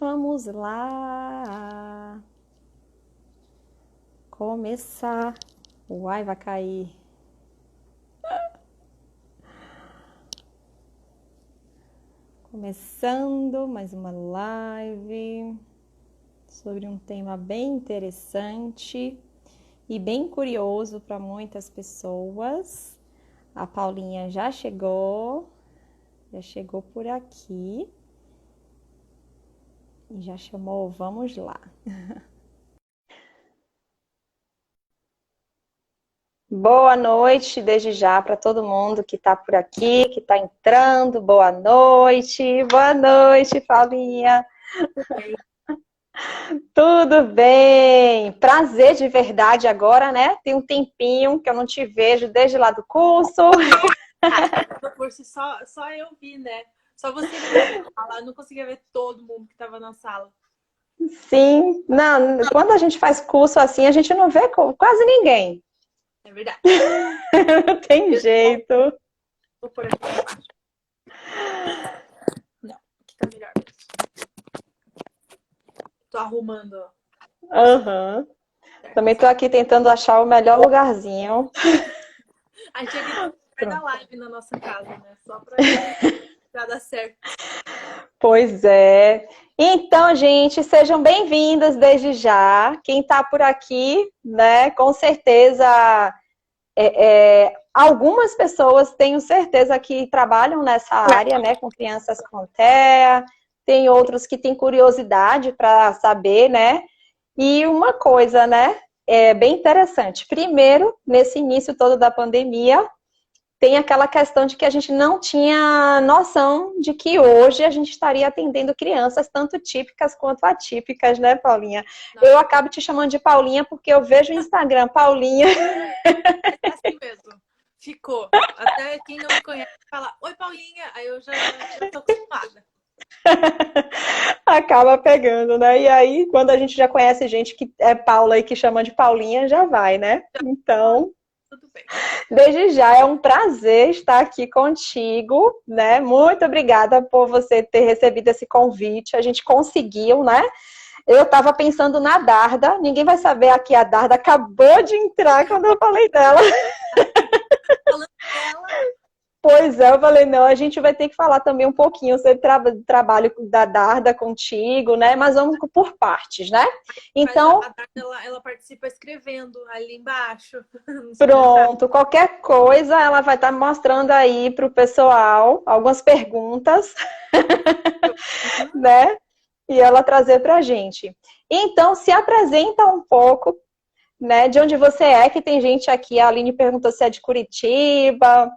Vamos lá. Começar. Uai, vai cair. Começando mais uma live sobre um tema bem interessante e bem curioso para muitas pessoas. A Paulinha já chegou por aqui e já chamou, vamos lá. Boa noite desde já para todo mundo que está por aqui, que está entrando. Boa noite, Paulinha. Tudo bem? Prazer de verdade agora, né? Tem um tempinho que eu não te vejo desde lá do curso. No curso só eu vi, né? Só você viu a sala, eu não conseguia ver todo mundo que estava na sala. Sim, não, quando a gente faz curso assim, a gente não vê quase ninguém. É verdade. Não tem jeito. Vou pôr aqui embaixo. Não, aqui tá melhor mesmo. Tô arrumando, ó. Aham. Também tô aqui tentando achar o melhor lugarzinho. A gente aqui da live na nossa casa, né? Só pra dar certo. Pois é. Então, gente, sejam bem-vindas desde já. Quem está por aqui, né, com certeza, algumas pessoas, tenho certeza, que trabalham nessa área, né, com crianças com TEA, tem outros que têm curiosidade para saber, né, e uma coisa, né, é bem interessante. Primeiro, nesse início todo da pandemia, tem aquela questão de que a gente não tinha noção de que hoje a gente estaria atendendo crianças, tanto típicas quanto atípicas, né, Paulinha? Nossa. Eu acabo te chamando de Paulinha porque eu vejo o Instagram, Paulinha. É assim mesmo. Ficou. Até quem não me conhece fala, oi, Paulinha. Aí eu já tô acostumada. Acaba pegando, né? E aí, quando a gente já conhece gente que é Paula e que chama de Paulinha, já vai, né? Então... Tudo bem. Desde já é um prazer estar aqui contigo, né? Muito obrigada por você ter recebido esse convite. A gente conseguiu, né? Eu estava pensando na Darda. Ninguém vai saber aqui, a Darda acabou de entrar quando eu falei dela. Falando dela. Pois é, eu falei, não, a gente vai ter que falar também um pouquinho sobre o trabalho da Darda contigo, né? Mas vamos por partes, né? Então, a Darda, ela participa escrevendo ali embaixo. Pronto, qualquer coisa ela vai estar mostrando aí para o pessoal algumas perguntas, né? E ela trazer para a gente. Então, se apresenta um pouco, né? De onde você é, que tem gente aqui. A Aline perguntou se é de Curitiba,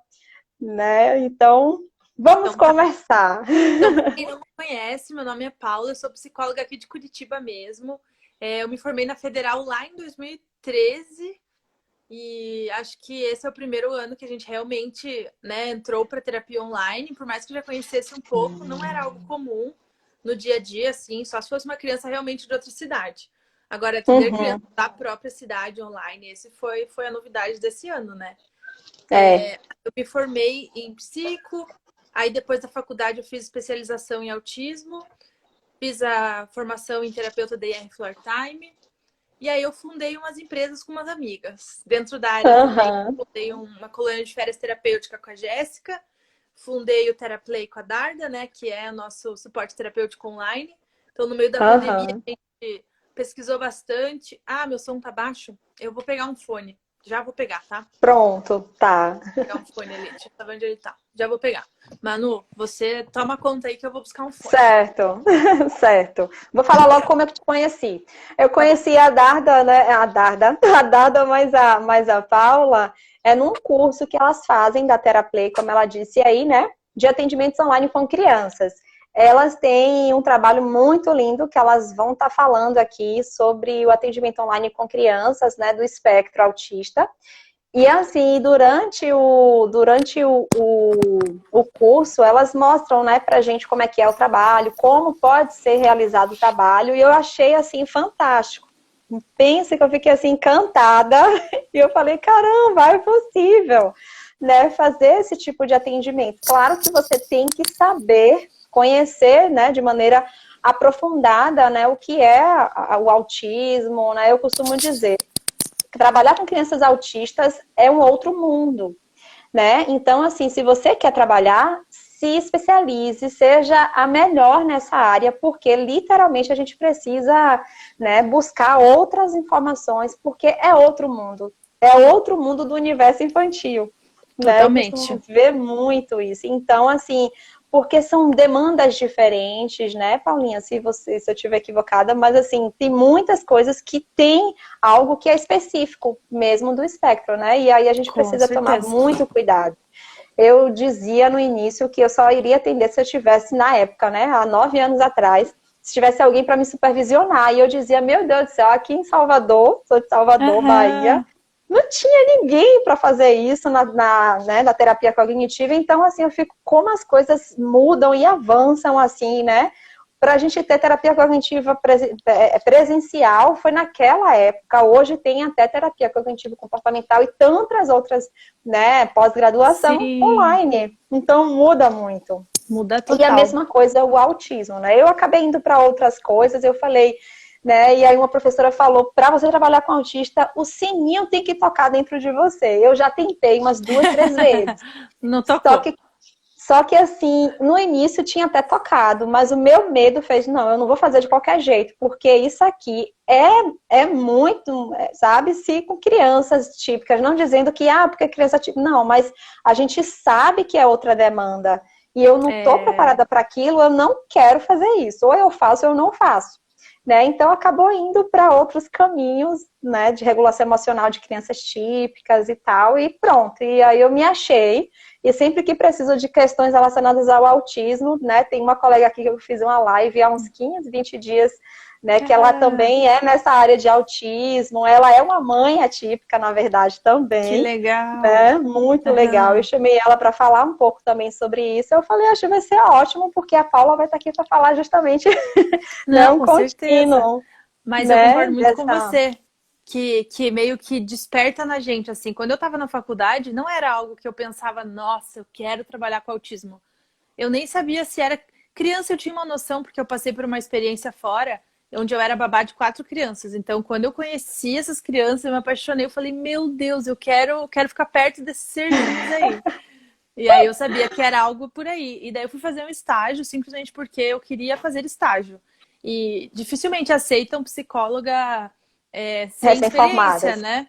né? Então, vamos conversar. Então, quem não me conhece, meu nome é Paula, eu sou psicóloga aqui de Curitiba mesmo. Eu me formei na Federal lá em 2013 e acho que esse é o primeiro ano que a gente realmente, né, entrou para terapia online. Por mais que eu já conhecesse um pouco, não era algo comum no dia a dia, assim, só se fosse uma criança realmente de outra cidade. Agora, atender criança da própria cidade online, esse foi a novidade desse ano, né? Eu me formei em psico, aí depois da faculdade eu fiz especialização em autismo, fiz a formação em terapeuta DIR Floor Time, e aí eu fundei umas empresas com umas amigas. Dentro da área também, eu fundei uma colônia de férias terapêutica com a Jéssica, fundei o Theraplay com a Darda, né, que é nosso suporte terapêutico online. Então, no meio da pandemia, a gente pesquisou bastante. Ah, meu som tá baixo? Eu vou pegar um fone. Já vou pegar, tá? Pronto, tá. Vou pegar um fone ali. Deixa eu saber onde ele tá. Já vou pegar. Manu, você toma conta aí que eu vou buscar um fone. Certo, certo. Vou falar logo como eu te conheci. Eu conheci a Darda, né? A Darda mais a Paula, num curso que elas fazem da Theraplay, como ela disse aí, né? De atendimentos online com crianças. Elas têm um trabalho muito lindo que elas vão estar falando aqui sobre o atendimento online com crianças, né? Do espectro autista. E assim, durante o curso, elas mostram, né, pra gente como é que é o trabalho, como pode ser realizado o trabalho, e eu achei, assim, fantástico. Pensa que eu fiquei, assim, encantada, e eu falei, caramba, é possível, né, fazer esse tipo de atendimento. Claro que você tem que saber, conhecer, né, de maneira aprofundada, né, o que é o autismo, né? Eu costumo dizer, trabalhar com crianças autistas é um outro mundo, né? Então, assim, se você quer trabalhar, se especialize, seja a melhor nessa área, porque literalmente a gente precisa, né, buscar outras informações, porque é outro mundo do universo infantil, né? Eu Totalmente. costumo ver muito isso. Então, assim, porque são demandas diferentes, né, Paulinha? Se eu estiver equivocada, mas assim, tem muitas coisas que tem algo que é específico mesmo do espectro, né? E aí a gente Com precisa tomar certeza. muito cuidado. Eu dizia no início que eu só iria atender se eu tivesse, na época, né, há 9 anos atrás, se tivesse alguém para me supervisionar. E eu dizia, meu Deus do céu, aqui em Salvador, sou de Salvador, Bahia, Aham. não tinha ninguém para fazer isso né, na terapia cognitiva. Então, assim, eu fico como as coisas mudam e avançam, assim, né? Para a gente ter terapia cognitiva presencial, foi naquela época. Hoje tem até terapia cognitiva comportamental e tantas outras, né, pós-graduação Sim, online. Então, muda muito. muda E a total. mesma coisa o autismo, né? Eu acabei indo para outras coisas, eu falei, né? E aí uma professora falou, para você trabalhar com autista, o sininho tem que tocar dentro de você. Eu já tentei umas 2, 3 vezes. Não Só tocou. que só que assim, no início tinha até tocado, mas o meu medo fez, não, eu não vou fazer de qualquer jeito, porque isso aqui é muito, sabe, se com crianças típicas, não dizendo que, porque criança típica, não, mas a gente sabe que é outra demanda, e eu não estou É, preparada para aquilo, eu não quero fazer isso, ou eu faço ou eu não faço. Né? Então acabou indo para outros caminhos, né, de regulação emocional de crianças típicas e tal, e pronto. E aí eu me achei, e sempre que preciso de questões relacionadas ao autismo, né, tem uma colega aqui que eu fiz uma live há uns 15, 20 dias, né, que ela ah, também é nessa área de autismo, ela é uma mãe atípica, na verdade, que também, legal. né, muito legal. Eu Aham. chamei ela para falar um pouco também sobre isso, eu falei, acho que vai ser ótimo, porque a Paula vai estar aqui para falar justamente, né, Não, um com certeza. contínuo, Mas eu né, concordo muito com dessa... você, que meio que desperta na gente, assim. Quando eu estava na faculdade, não era algo que eu pensava, nossa, eu quero trabalhar com autismo. Eu nem sabia se era criança, eu tinha uma noção, porque eu passei por uma experiência fora, onde eu era babá de 4 crianças. Então, quando eu conheci essas crianças, eu me apaixonei, eu falei, meu Deus, eu quero ficar perto desses serzinhos aí. E aí eu sabia que era algo por aí. E daí eu fui fazer um estágio simplesmente porque eu queria fazer estágio. E dificilmente aceitam psicóloga sem experiência, recém-formadas. né?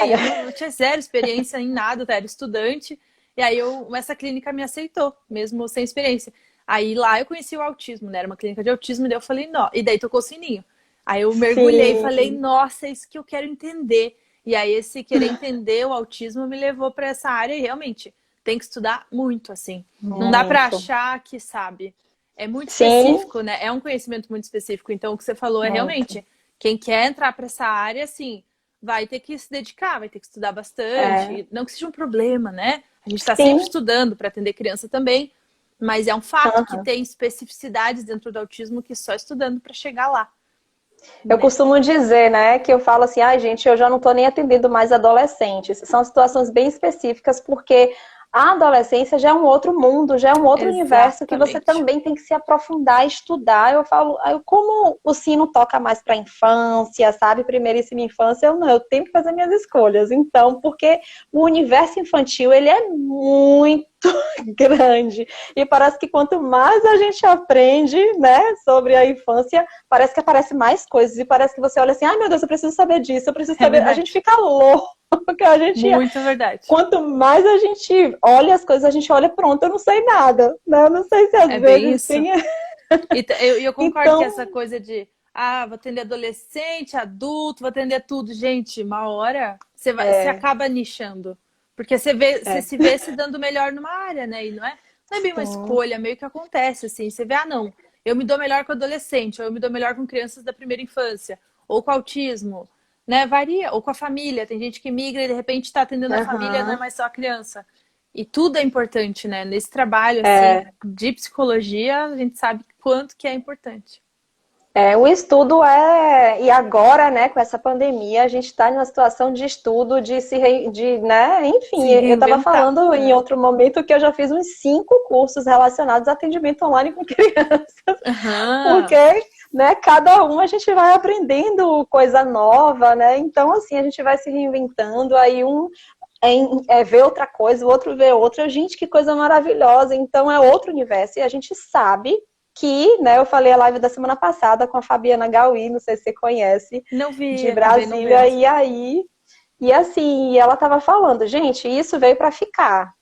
E eu É, não tinha zero experiência em nada, eu era estudante. E aí essa clínica me aceitou, mesmo sem experiência. Aí lá eu conheci o autismo, né? Era uma clínica de autismo, e daí eu falei, não. E daí tocou o sininho. Aí eu mergulhei e falei, sim, nossa, é isso que eu quero entender. E aí esse querer entender o autismo me levou para essa área e realmente tem que estudar muito, assim. Não dá para muito. achar que sabe. É muito Sim, específico, né? É um conhecimento muito específico. Então, o que você falou é muito. realmente quem quer entrar para essa área, assim, vai ter que se dedicar, vai ter que estudar É, bastante. Não que seja um problema, né? A gente está sempre sim. estudando para atender criança também, mas é um fato que Aham. tem especificidades dentro do autismo que só estudando para chegar lá, Eu né? costumo dizer, né, que eu falo assim, gente, eu já não estou nem atendendo mais adolescentes. São situações bem específicas, porque a adolescência já é um outro mundo, já é um outro universo que você Exatamente. também tem que se aprofundar, estudar. Eu falo, como o sino toca mais para a infância, sabe? Primeiríssima infância, eu não, eu tenho que fazer minhas escolhas. Então, porque o universo infantil, ele é muito grande. E parece que quanto mais a gente aprende, né, sobre a infância, parece que aparece mais coisas. E parece que você olha assim, ai meu Deus, eu preciso saber disso, eu preciso É saber. A gente verdade. fica louco, porque a gente, Muito verdade. quanto mais a gente olha as coisas, a gente olha, pronto, eu não sei nada, né? Eu não sei se às É bem vezes isso. tem. E eu concordo que essa Então, coisa de, vou atender adolescente, adulto, vou atender tudo. Gente, uma hora você é, acaba nichando. Porque você é, se vê se dando melhor numa área, né? E não é bem uma sim, escolha, meio que acontece, assim. Você vê, não, eu me dou melhor com adolescente, ou eu me dou melhor com crianças da primeira infância, ou com autismo, né? Varia, ou com a família. Tem gente que migra e de repente está atendendo a família, não é aham, mais só a criança. E tudo é importante, né? Nesse trabalho, assim, é. de psicologia, a gente sabe quanto que é importante. O estudo e agora, né, com essa pandemia, a gente está numa situação de estudo, né, enfim, Se eu estava reinventar. falando em outro momento que eu já fiz uns 5 cursos relacionados a atendimento online com crianças, Aham. porque, né, cada um a gente vai aprendendo coisa nova, né, então, assim, a gente vai se reinventando, aí vê outra coisa, o outro vê outra, gente, que coisa maravilhosa, então é outro universo, e a gente sabe que, né, eu falei a live da semana passada com a Fabiana Gauí, não sei se você conhece, Não vi, de acabei não Brasília, vendo. e aí, e assim, ela estava falando, gente, isso veio para ficar.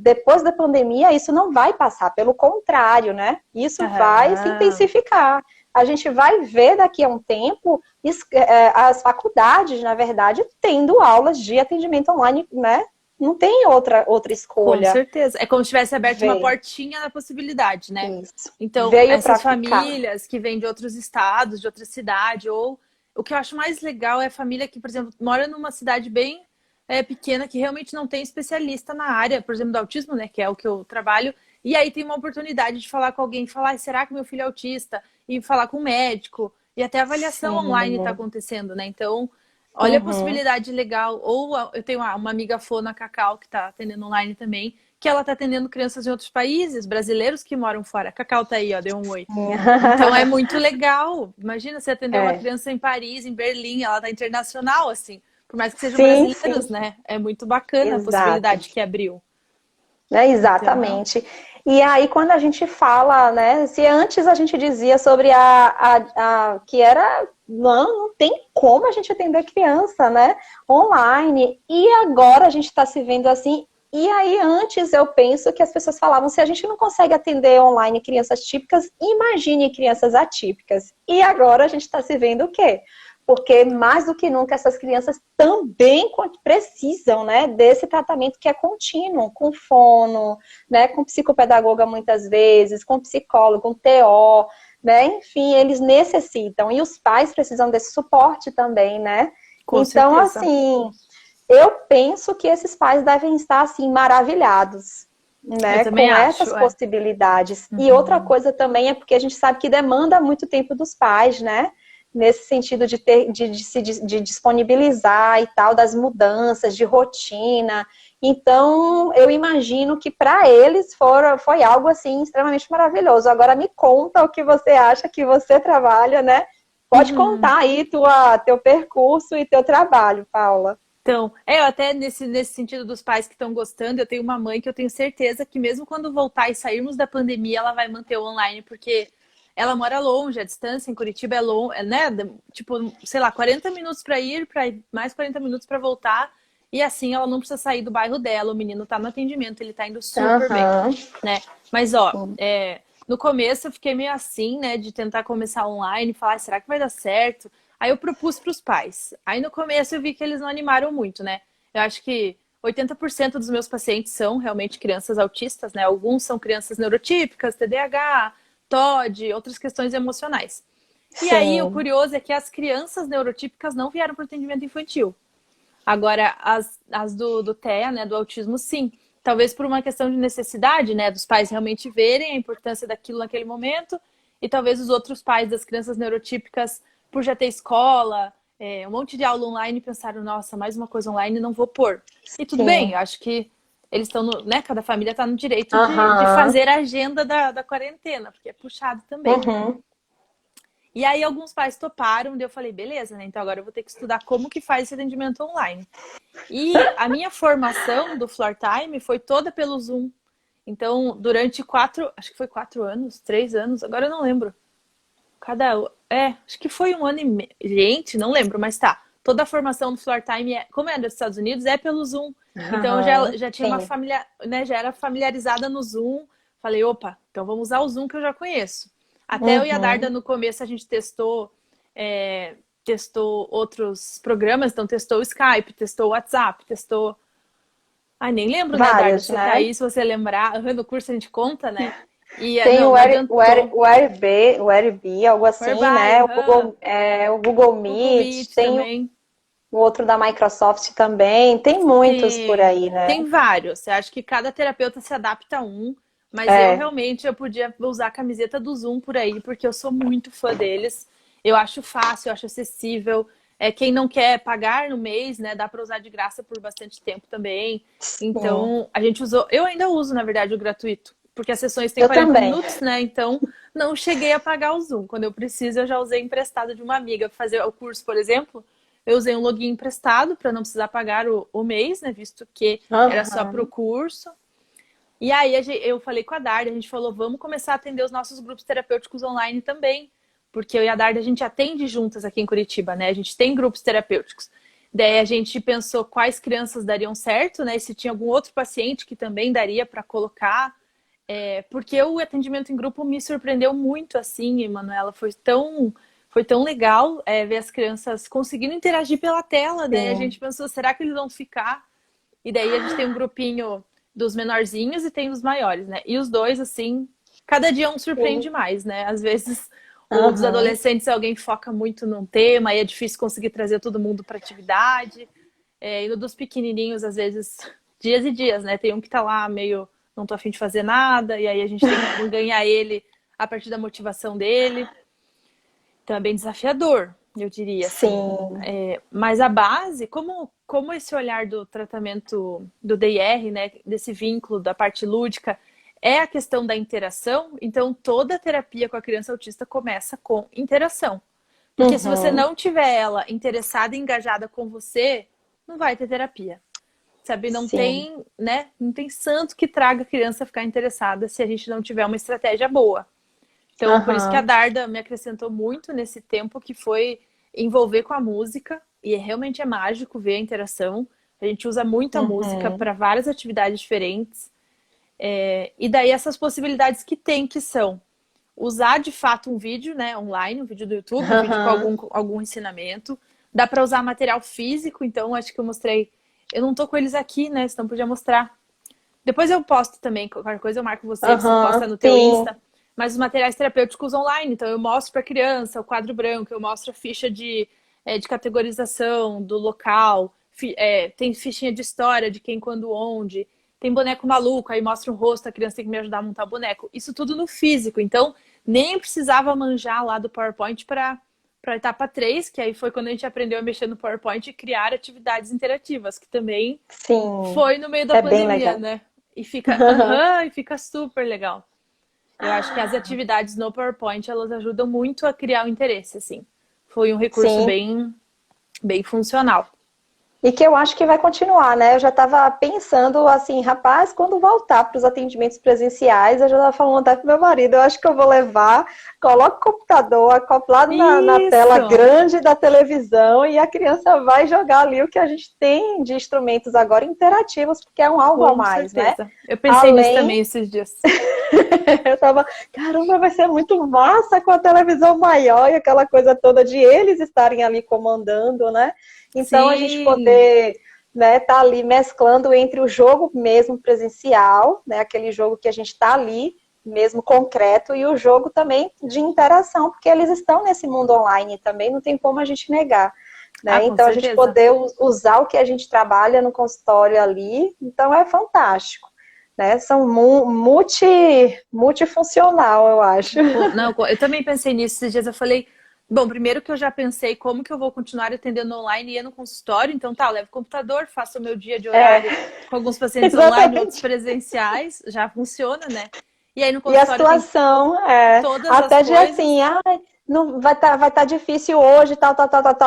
Depois da pandemia, isso não vai passar, pelo contrário, né? Isso vai se Aham. intensificar. A gente vai ver daqui a um tempo as faculdades, na verdade, tendo aulas de atendimento online, né? Não tem outra Com escolha. certeza. É como se tivesse aberto uma Ver portinha na possibilidade, né? isso. Então, Veio para essas ficar. famílias que vêm de outros estados, de outra cidade, ou o que eu acho mais legal é a família que, por exemplo, mora numa cidade bem pequena, que realmente não tem especialista na área, por exemplo, do autismo, né? Que é o que eu trabalho, e aí tem uma oportunidade de falar com alguém, falar, será que meu filho é autista? E falar com o médico, e até a avaliação online está Sim. acontecendo, né? Então, olha a Uhum. possibilidade legal. Ou eu tenho uma amiga Fona Cacau, que está atendendo online também, que ela está atendendo crianças em outros países, brasileiros que moram fora. A Cacau tá aí, ó, deu um oi. Então é muito legal. Imagina você atender uma É. criança em Paris, em Berlim, ela tá internacional, assim. Por mais que sejam Sim, sim, brasileiros, né? É muito bacana a exato. possibilidade que abriu. Então, Exatamente. E aí, quando a gente fala, né, se antes a gente dizia sobre que era, não tem como a gente atender criança, né, online, e agora a gente está se vendo assim, e aí antes eu penso que as pessoas falavam, se a gente não consegue atender online crianças típicas, imagine crianças atípicas. E agora a gente está se vendo o quê? Porque mais do que nunca essas crianças também precisam, né, desse tratamento que é contínuo, com fono, né, com psicopedagoga muitas vezes, com psicólogo, com TO, né, enfim, eles necessitam, e os pais precisam desse suporte também, né, com então, certeza. assim, eu penso que esses pais devem estar, assim, maravilhados, Eu né, também com essas acho, é. possibilidades. E outra Uhum. coisa também é porque a gente sabe que demanda muito tempo dos pais, né, nesse sentido de disponibilizar e tal, das mudanças de rotina. Então, eu imagino que para eles foi algo assim extremamente maravilhoso. Agora me conta o que você acha que você trabalha, né? Pode Uhum. contar aí teu percurso e teu trabalho, Paula. Então, eu até nesse sentido dos pais que estão gostando, eu tenho uma mãe que eu tenho certeza que mesmo quando voltar e sairmos da pandemia, ela vai manter o online, porque ela mora longe, a distância em Curitiba é longe, né? Tipo, sei lá, 40 minutos para ir, mais 40 minutos para voltar, e assim ela não precisa sair do bairro dela, o menino tá no atendimento, ele tá indo super bem, Aham. né? Mas, ó, no começo eu fiquei meio assim, né, de tentar começar online, falar, será que vai dar certo? Aí eu propus para os pais. Aí no começo eu vi que eles não animaram muito, né? Eu acho que 80% dos meus pacientes são realmente crianças autistas, né? Alguns são crianças neurotípicas, TDAH, TOD, outras questões emocionais. E aí o Sim. curioso é que as crianças neurotípicas não vieram para o atendimento infantil. Agora, as do TEA, né, do autismo, sim. Talvez por uma questão de necessidade, né, dos pais realmente verem a importância daquilo naquele momento, e talvez os outros pais das crianças neurotípicas, por já ter escola, um monte de aula online, pensaram, nossa, mais uma coisa online, não vou pôr. E tudo bem, Sim. eu acho que eles estão, né, cada família está no direito de Aham. fazer a agenda da quarentena, porque é puxado também. Uhum. E aí alguns pais toparam, daí eu falei, beleza, né, então agora eu vou ter que estudar como que faz esse atendimento online. E a minha formação do Floor Time foi toda pelo Zoom. Então, durante acho que foi 4 anos, 3 anos, agora eu não lembro. Acho que foi um ano e meio. Gente, não lembro, mas tá. Toda a formação do Floor Time, como é dos Estados Unidos, é pelo Zoom. Então, eu Aham. já tinha Sim. né, já era familiarizada no Zoom. Falei, opa, então vamos usar o Zoom que eu já conheço. Até eu e a Darda, Uhum. no começo, a gente testou outros programas. Então, testou o Skype, testou o WhatsApp, testou... Ai, nem lembro, né, Darda? Vários, Você tá né? aí, se você lembrar. No curso a gente conta, né? E Tem não adiantou. O Airbnb, algo assim, Whereby, né? aham. O Google Google Meet, Meet tem também. o outro da Microsoft também, tem muitos por Tem, aí, né? tem vários. Eu acho que cada terapeuta se adapta a um. Mas eu realmente eu podia usar a camiseta do Zoom por aí, porque eu sou muito fã deles. Eu acho fácil, eu acho acessível. Quem não quer pagar no mês, né? Dá para usar de graça por bastante tempo também. Sim. Então, a gente usou. Eu ainda uso, na verdade, o gratuito, porque as sessões têm Eu 40 também. minutos, né? Então, não cheguei a pagar o Zoom. Quando eu preciso, eu já usei emprestado de uma amiga para fazer o curso, por exemplo. Eu usei um login emprestado para não precisar pagar o mês, né? Visto que era só para o Aham. curso. E aí eu falei com a Darda, a gente falou, vamos começar a atender os nossos grupos terapêuticos online também. Porque eu e a Darda, a gente atende juntas aqui em Curitiba, né? A gente tem grupos terapêuticos. Daí a gente pensou quais crianças dariam certo, né? E se tinha algum outro paciente que também daria para colocar. Porque o atendimento em grupo me surpreendeu muito, assim, Emanuela. Foi tão legal ver as crianças conseguindo interagir pela tela, né? E a Sim. gente pensou, será que eles vão ficar? E daí a gente tem um grupinho dos menorzinhos e tem os maiores, né? E os dois, assim, cada dia um surpreende Sim. mais, né? Às vezes o dos Aham. adolescentes alguém foca muito num tema e é difícil conseguir trazer todo mundo para atividade. E no dos pequenininhos, às vezes, dias e dias, né? Tem um que tá lá meio, não tô afim de fazer nada, e aí a gente tem que ganhar ele a partir da motivação dele. Então é bem desafiador, eu diria, assim. Sim. Mas a base, como esse olhar do tratamento do DIR, né, desse vínculo da parte lúdica, é a questão da interação, então toda a terapia com a criança autista começa com interação. Porque se você Uhum. não tiver ela interessada e engajada com você, não vai ter terapia. Sabe, não Sim. tem, né? Não tem santo que traga a criança a ficar interessada se a gente não tiver uma estratégia boa. Então, por isso que a Aham. Darda me acrescentou muito nesse tempo, que foi envolver com a música. E realmente é mágico ver a interação. A gente usa muito a música Uhum. para várias atividades diferentes. E daí essas possibilidades que tem, que são usar de fato um vídeo, né, online, um vídeo do YouTube, um vídeo com Aham. algum ensinamento. Dá para usar material físico, então acho que eu mostrei. Eu não tô com eles aqui, né? Senão podia mostrar. Depois eu posto também, qualquer coisa eu marco você posta Aham. no teu Sim. Insta. Mas os materiais terapêuticos online, então eu mostro para a criança o quadro branco, eu mostro a ficha de categorização do local, tem fichinha de história de quem, quando, onde, tem boneco maluco, aí mostra o rosto, a criança tem que me ajudar a montar o boneco. Isso tudo no físico, então nem precisava manjar lá do PowerPoint para a etapa 3, que aí foi quando a gente aprendeu a mexer no PowerPoint e criar atividades interativas, que também Sim. foi no meio da É bem pandemia, legal. né? E fica super legal. Eu acho que as atividades no PowerPoint, elas ajudam muito a criar o interesse, assim. Foi um recurso Sim. bem funcional. E que eu acho que vai continuar, né? Eu já estava pensando assim, rapaz, quando voltar para os atendimentos presenciais, eu já estava falando até com meu marido, eu acho que eu vou levar, coloco o computador acoplado na tela Isso! grande da televisão e a criança vai jogar ali o que a gente tem de instrumentos agora interativos, porque é um algo a Com mais, né? certeza. Eu pensei nisso Além, também esses dias. eu tava, caramba, vai ser muito massa com a televisão maior e aquela coisa toda de eles estarem ali comandando, né? Então a gente Sim! poder, né, tá ali mesclando entre o jogo mesmo presencial, né, aquele jogo que a gente tá ali mesmo concreto e o jogo também de interação, porque eles estão nesse mundo online também, não tem como a gente negar. Ah, Né? com Então, a gente certeza. poder usar o que a gente trabalha no consultório ali, então é fantástico. Né? São multifuncional, eu acho. Não, eu também pensei nisso esses dias. Eu falei, bom, primeiro que eu já pensei como que eu vou continuar atendendo online e ia no consultório. Então tá, eu levo o computador, faço o meu dia de É, horário com alguns pacientes online, outros exatamente. presenciais, já funciona, né? E aí no E a consultório tem situação é todas as até de coisas. assim, não vai tá difícil hoje, tal,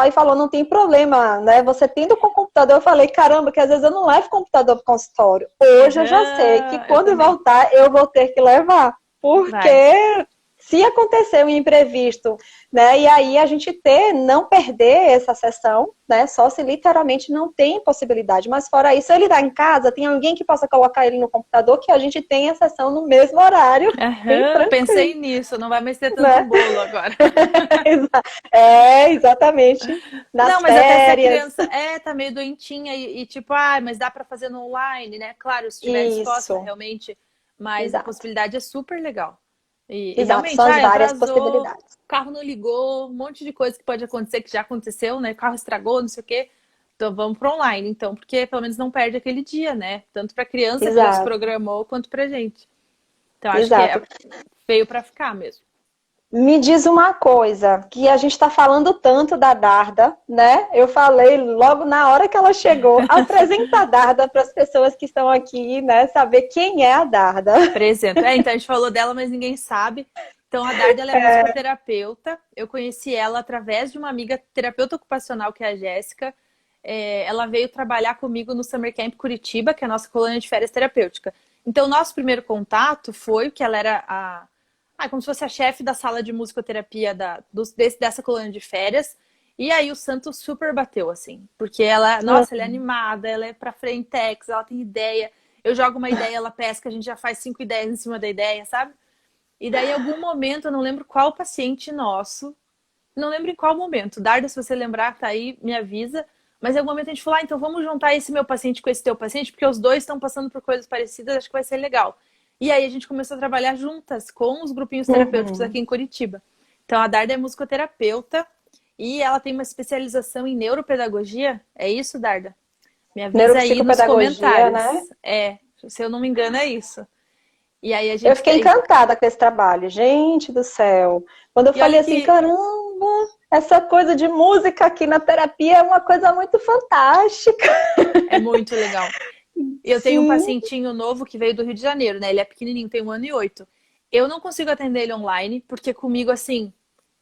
e falou, não tem problema, né? Você tendo com o computador, eu falei, caramba, que às vezes eu não levo o computador para o consultório. Hoje eu já sei que Eu quando também. voltar eu vou ter que levar, Vai. porque se acontecer um imprevisto, né? E aí a gente não perder essa sessão, né? Só se literalmente não tem possibilidade. Mas fora isso, ele está em casa, tem alguém que possa colocar ele no computador, que a gente tem a sessão no mesmo horário, bem Pensei tranquilo, nisso, não vai mais ter tanto né? bolo agora. Exatamente. Não, Nas mas até se a férias. criança tá meio doentinha e tipo, mas dá pra fazer no online, né? Claro, se estiver disposta Isso, realmente, mas a exato. possibilidade é super legal. E Exato, realmente, são as várias atrasou, o possibilidades. carro não ligou, um monte de coisa que pode acontecer, que já aconteceu, né? O carro estragou, não sei o quê. Então vamos pro online, então, porque pelo menos não perde aquele dia, né? Tanto pra criança que já se Exato. programou, quanto pra gente. Então, acho que exato. veio para ficar mesmo. Me diz uma coisa, que a gente está falando tanto da Darda, né? Eu falei logo na hora que ela chegou, apresenta a Darda para as pessoas que estão aqui, né? Saber quem é a Darda. Apresento. Então a gente falou dela, mas ninguém sabe. Então a Darda, ela é musicoterapeuta. Eu conheci ela através de uma amiga terapeuta ocupacional, que é a Jéssica. Ela veio trabalhar comigo no Summer Camp Curitiba, que é a nossa colônia de férias terapêutica. Então, nosso primeiro contato foi que ela era como se fosse a chefe da sala de musicoterapia dessa colônia de férias. E aí o santo super bateu, assim. Porque ela, nossa, ela é animada, ela é pra frentex, ela tem ideia. Eu jogo uma ideia, ela pesca, a gente já faz 5 ideias em cima da ideia, sabe? E daí, em algum momento, eu não lembro qual paciente nosso, não lembro em qual momento. Darda, se você lembrar, tá aí, me avisa. Mas em algum momento a gente falou, então vamos juntar esse meu paciente com esse teu paciente, porque os dois estão passando por coisas parecidas, acho que vai ser legal. E aí a gente começou a trabalhar juntas com os grupinhos terapêuticos aqui em Curitiba. Então a Darda é musicoterapeuta e ela tem uma especialização em neuropedagogia. É isso, Darda? Me avisa aí nos comentários. Né? Se eu não me engano, é isso. E aí a gente eu fiquei encantada com esse trabalho, gente do céu. Quando eu falei assim, caramba, essa coisa de música aqui na terapia é uma coisa muito fantástica. É muito legal. Eu tenho um pacientinho novo que veio do Rio de Janeiro, né? Ele é pequenininho, tem 1 ano e 8. Eu não consigo atender ele online, porque comigo, assim,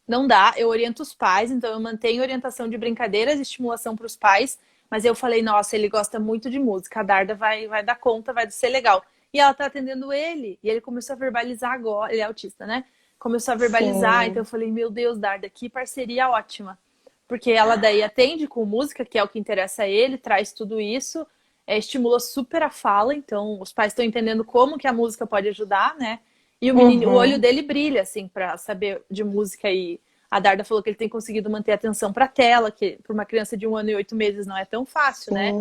não dá. Eu oriento os pais, então eu mantenho orientação de brincadeiras e estimulação para os pais. Mas eu falei, nossa, ele gosta muito de música. A Darda vai dar conta, vai ser legal. E ela tá atendendo ele. E ele começou a verbalizar agora. Ele é autista, né? Começou a verbalizar. Então eu falei, meu Deus, Darda, que parceria ótima. Porque ela daí atende com música, que é o que interessa a ele, traz tudo isso. Estimula super a fala, então os pais estão entendendo como que a música pode ajudar, né? E o menino, o olho dele brilha, assim, pra saber de música. E a Darda falou que ele tem conseguido manter a atenção pra tela, que para uma criança de 1 ano e 8 meses não é tão fácil, né?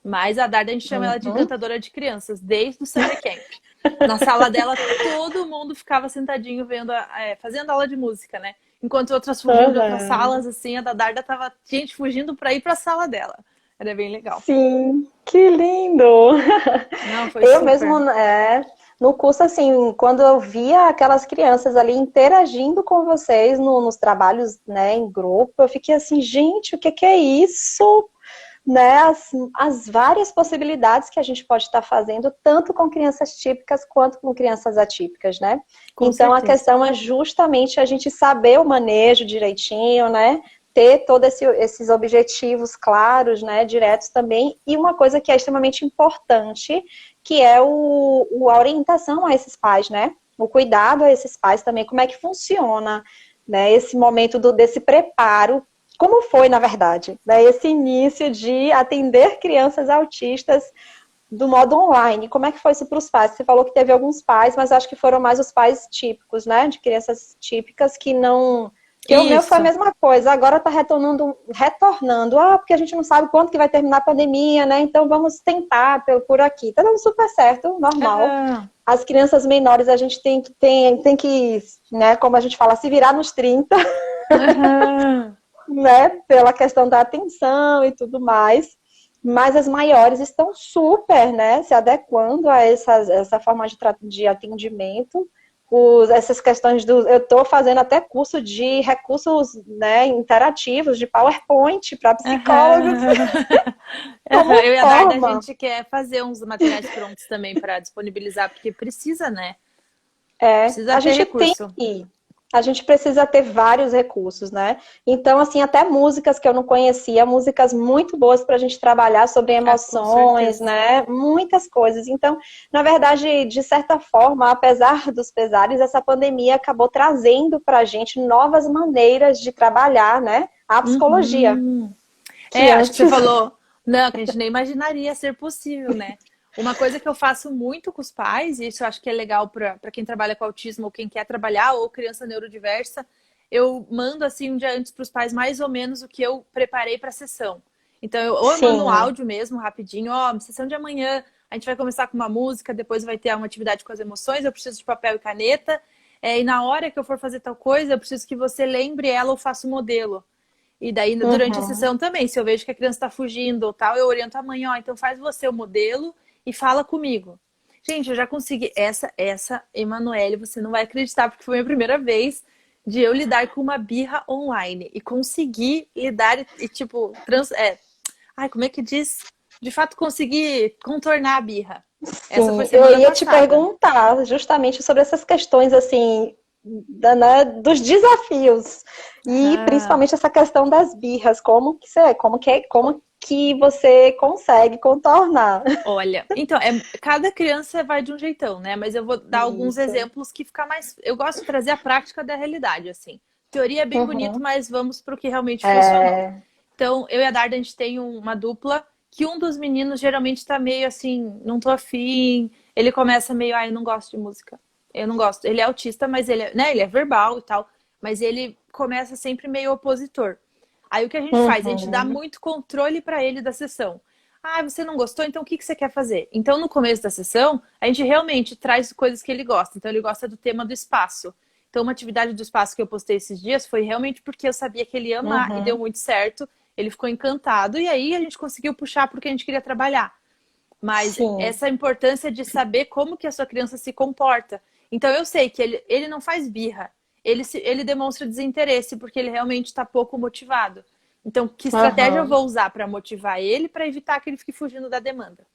Mas a Darda, a gente chama ela de encantadora de crianças, desde o Summer Camp. Na sala dela, todo mundo ficava sentadinho fazendo aula de música, né? Enquanto outras fugiam de outras salas, assim, a da Darda tava gente fugindo pra ir pra sala dela. Era bem legal. Sim, que lindo! Não, foi eu super. mesmo, no curso, assim, quando eu via aquelas crianças ali interagindo com vocês nos trabalhos, né, em grupo, eu fiquei assim, gente, o que é isso? Né, as várias possibilidades que a gente pode estar fazendo, tanto com crianças típicas quanto com crianças atípicas, né? Com então, certeza. A questão é justamente a gente saber o manejo direitinho, né? Ter todos esses objetivos claros, né? Diretos também. E uma coisa que é extremamente importante, que é a orientação a esses pais, né? O cuidado a esses pais também, como é que funciona, né? Esse momento desse preparo. Como foi, na verdade, né, esse início de atender crianças autistas do modo online? Como é que foi isso para os pais? Você falou que teve alguns pais, mas acho que foram mais os pais típicos, né? De crianças típicas que não... Porque o meu foi a mesma coisa, agora está retornando. Porque a gente não sabe quando que vai terminar a pandemia, né? Então vamos tentar por aqui. Está dando super certo, normal. As crianças menores a gente tem que, né, como a gente fala, se virar nos 30. Né, pela questão da atenção e tudo mais, mas as maiores estão super, né, se adequando a essa forma de atendimento, essas questões eu estou fazendo até curso de recursos, né, interativos, de PowerPoint para psicólogos. Eu e a Darda, a gente quer fazer uns materiais prontos também para disponibilizar, porque precisa, né? Precisa ter recurso. A gente precisa ter vários recursos, né? Então, assim, até músicas que eu não conhecia, músicas muito boas para a gente trabalhar sobre emoções, né? Muitas coisas. Então, na verdade, de certa forma, apesar dos pesares, essa pandemia acabou trazendo para a gente novas maneiras de trabalhar, né? A psicologia. Acho que você falou, não, que a gente nem imaginaria ser possível, né? Uma coisa que eu faço muito com os pais, e isso eu acho que é legal para quem trabalha com autismo ou quem quer trabalhar, ou criança neurodiversa, eu mando assim um dia antes para os pais mais ou menos o que eu preparei para a sessão. Então, eu mando um áudio mesmo, rapidinho, sessão de amanhã, a gente vai começar com uma música, depois vai ter uma atividade com as emoções, eu preciso de papel e caneta, e na hora que eu for fazer tal coisa, eu preciso que você lembre ela ou faça o modelo. E daí, durante a sessão também, se eu vejo que a criança está fugindo ou tal, eu oriento a mãe, então faz você o modelo e fala comigo. Gente, eu já consegui. Emanuele, você não vai acreditar, porque foi a minha primeira vez de eu lidar com uma birra online. E conseguir lidar e tipo, ai, como é que diz? De fato, conseguir contornar a birra. Essa foi Sim, eu semana ia te passada. perguntar justamente sobre essas questões, assim, né, dos desafios. E Ah, principalmente essa questão das birras, como que você consegue contornar. olha, então, cada criança vai de um jeitão, né? Mas eu vou dar alguns Isso. exemplos que fica mais. Eu gosto de trazer a prática da realidade, assim. Teoria é bem bonito, Uhum. mas vamos para o que realmente funcionou. É, Então, eu e a Darda, a gente tem uma dupla que um dos meninos geralmente tá meio assim, não tô afim. Ele começa meio, eu não gosto de música. Eu não gosto. Ele é autista, mas ele é verbal e tal. Mas ele começa sempre meio opositor. Aí o que a gente faz? A gente dá uhum, muito controle para ele da sessão. Ah, você não gostou? Então o que você quer fazer? Então, no começo da sessão, a gente realmente traz coisas que ele gosta. Então, ele gosta do tema do espaço. Então, uma atividade do espaço que eu postei esses dias foi realmente porque eu sabia que ele ia amar e deu uhum. muito certo. Ele ficou encantado e aí a gente conseguiu puxar porque a gente queria trabalhar. Mas Sim. essa importância de saber como que a sua criança se comporta. Então eu sei que ele não faz birra, ele demonstra desinteresse porque ele realmente está pouco motivado. Então, que estratégia eu Uhum. vou usar para motivar ele para evitar que ele fique fugindo da demanda?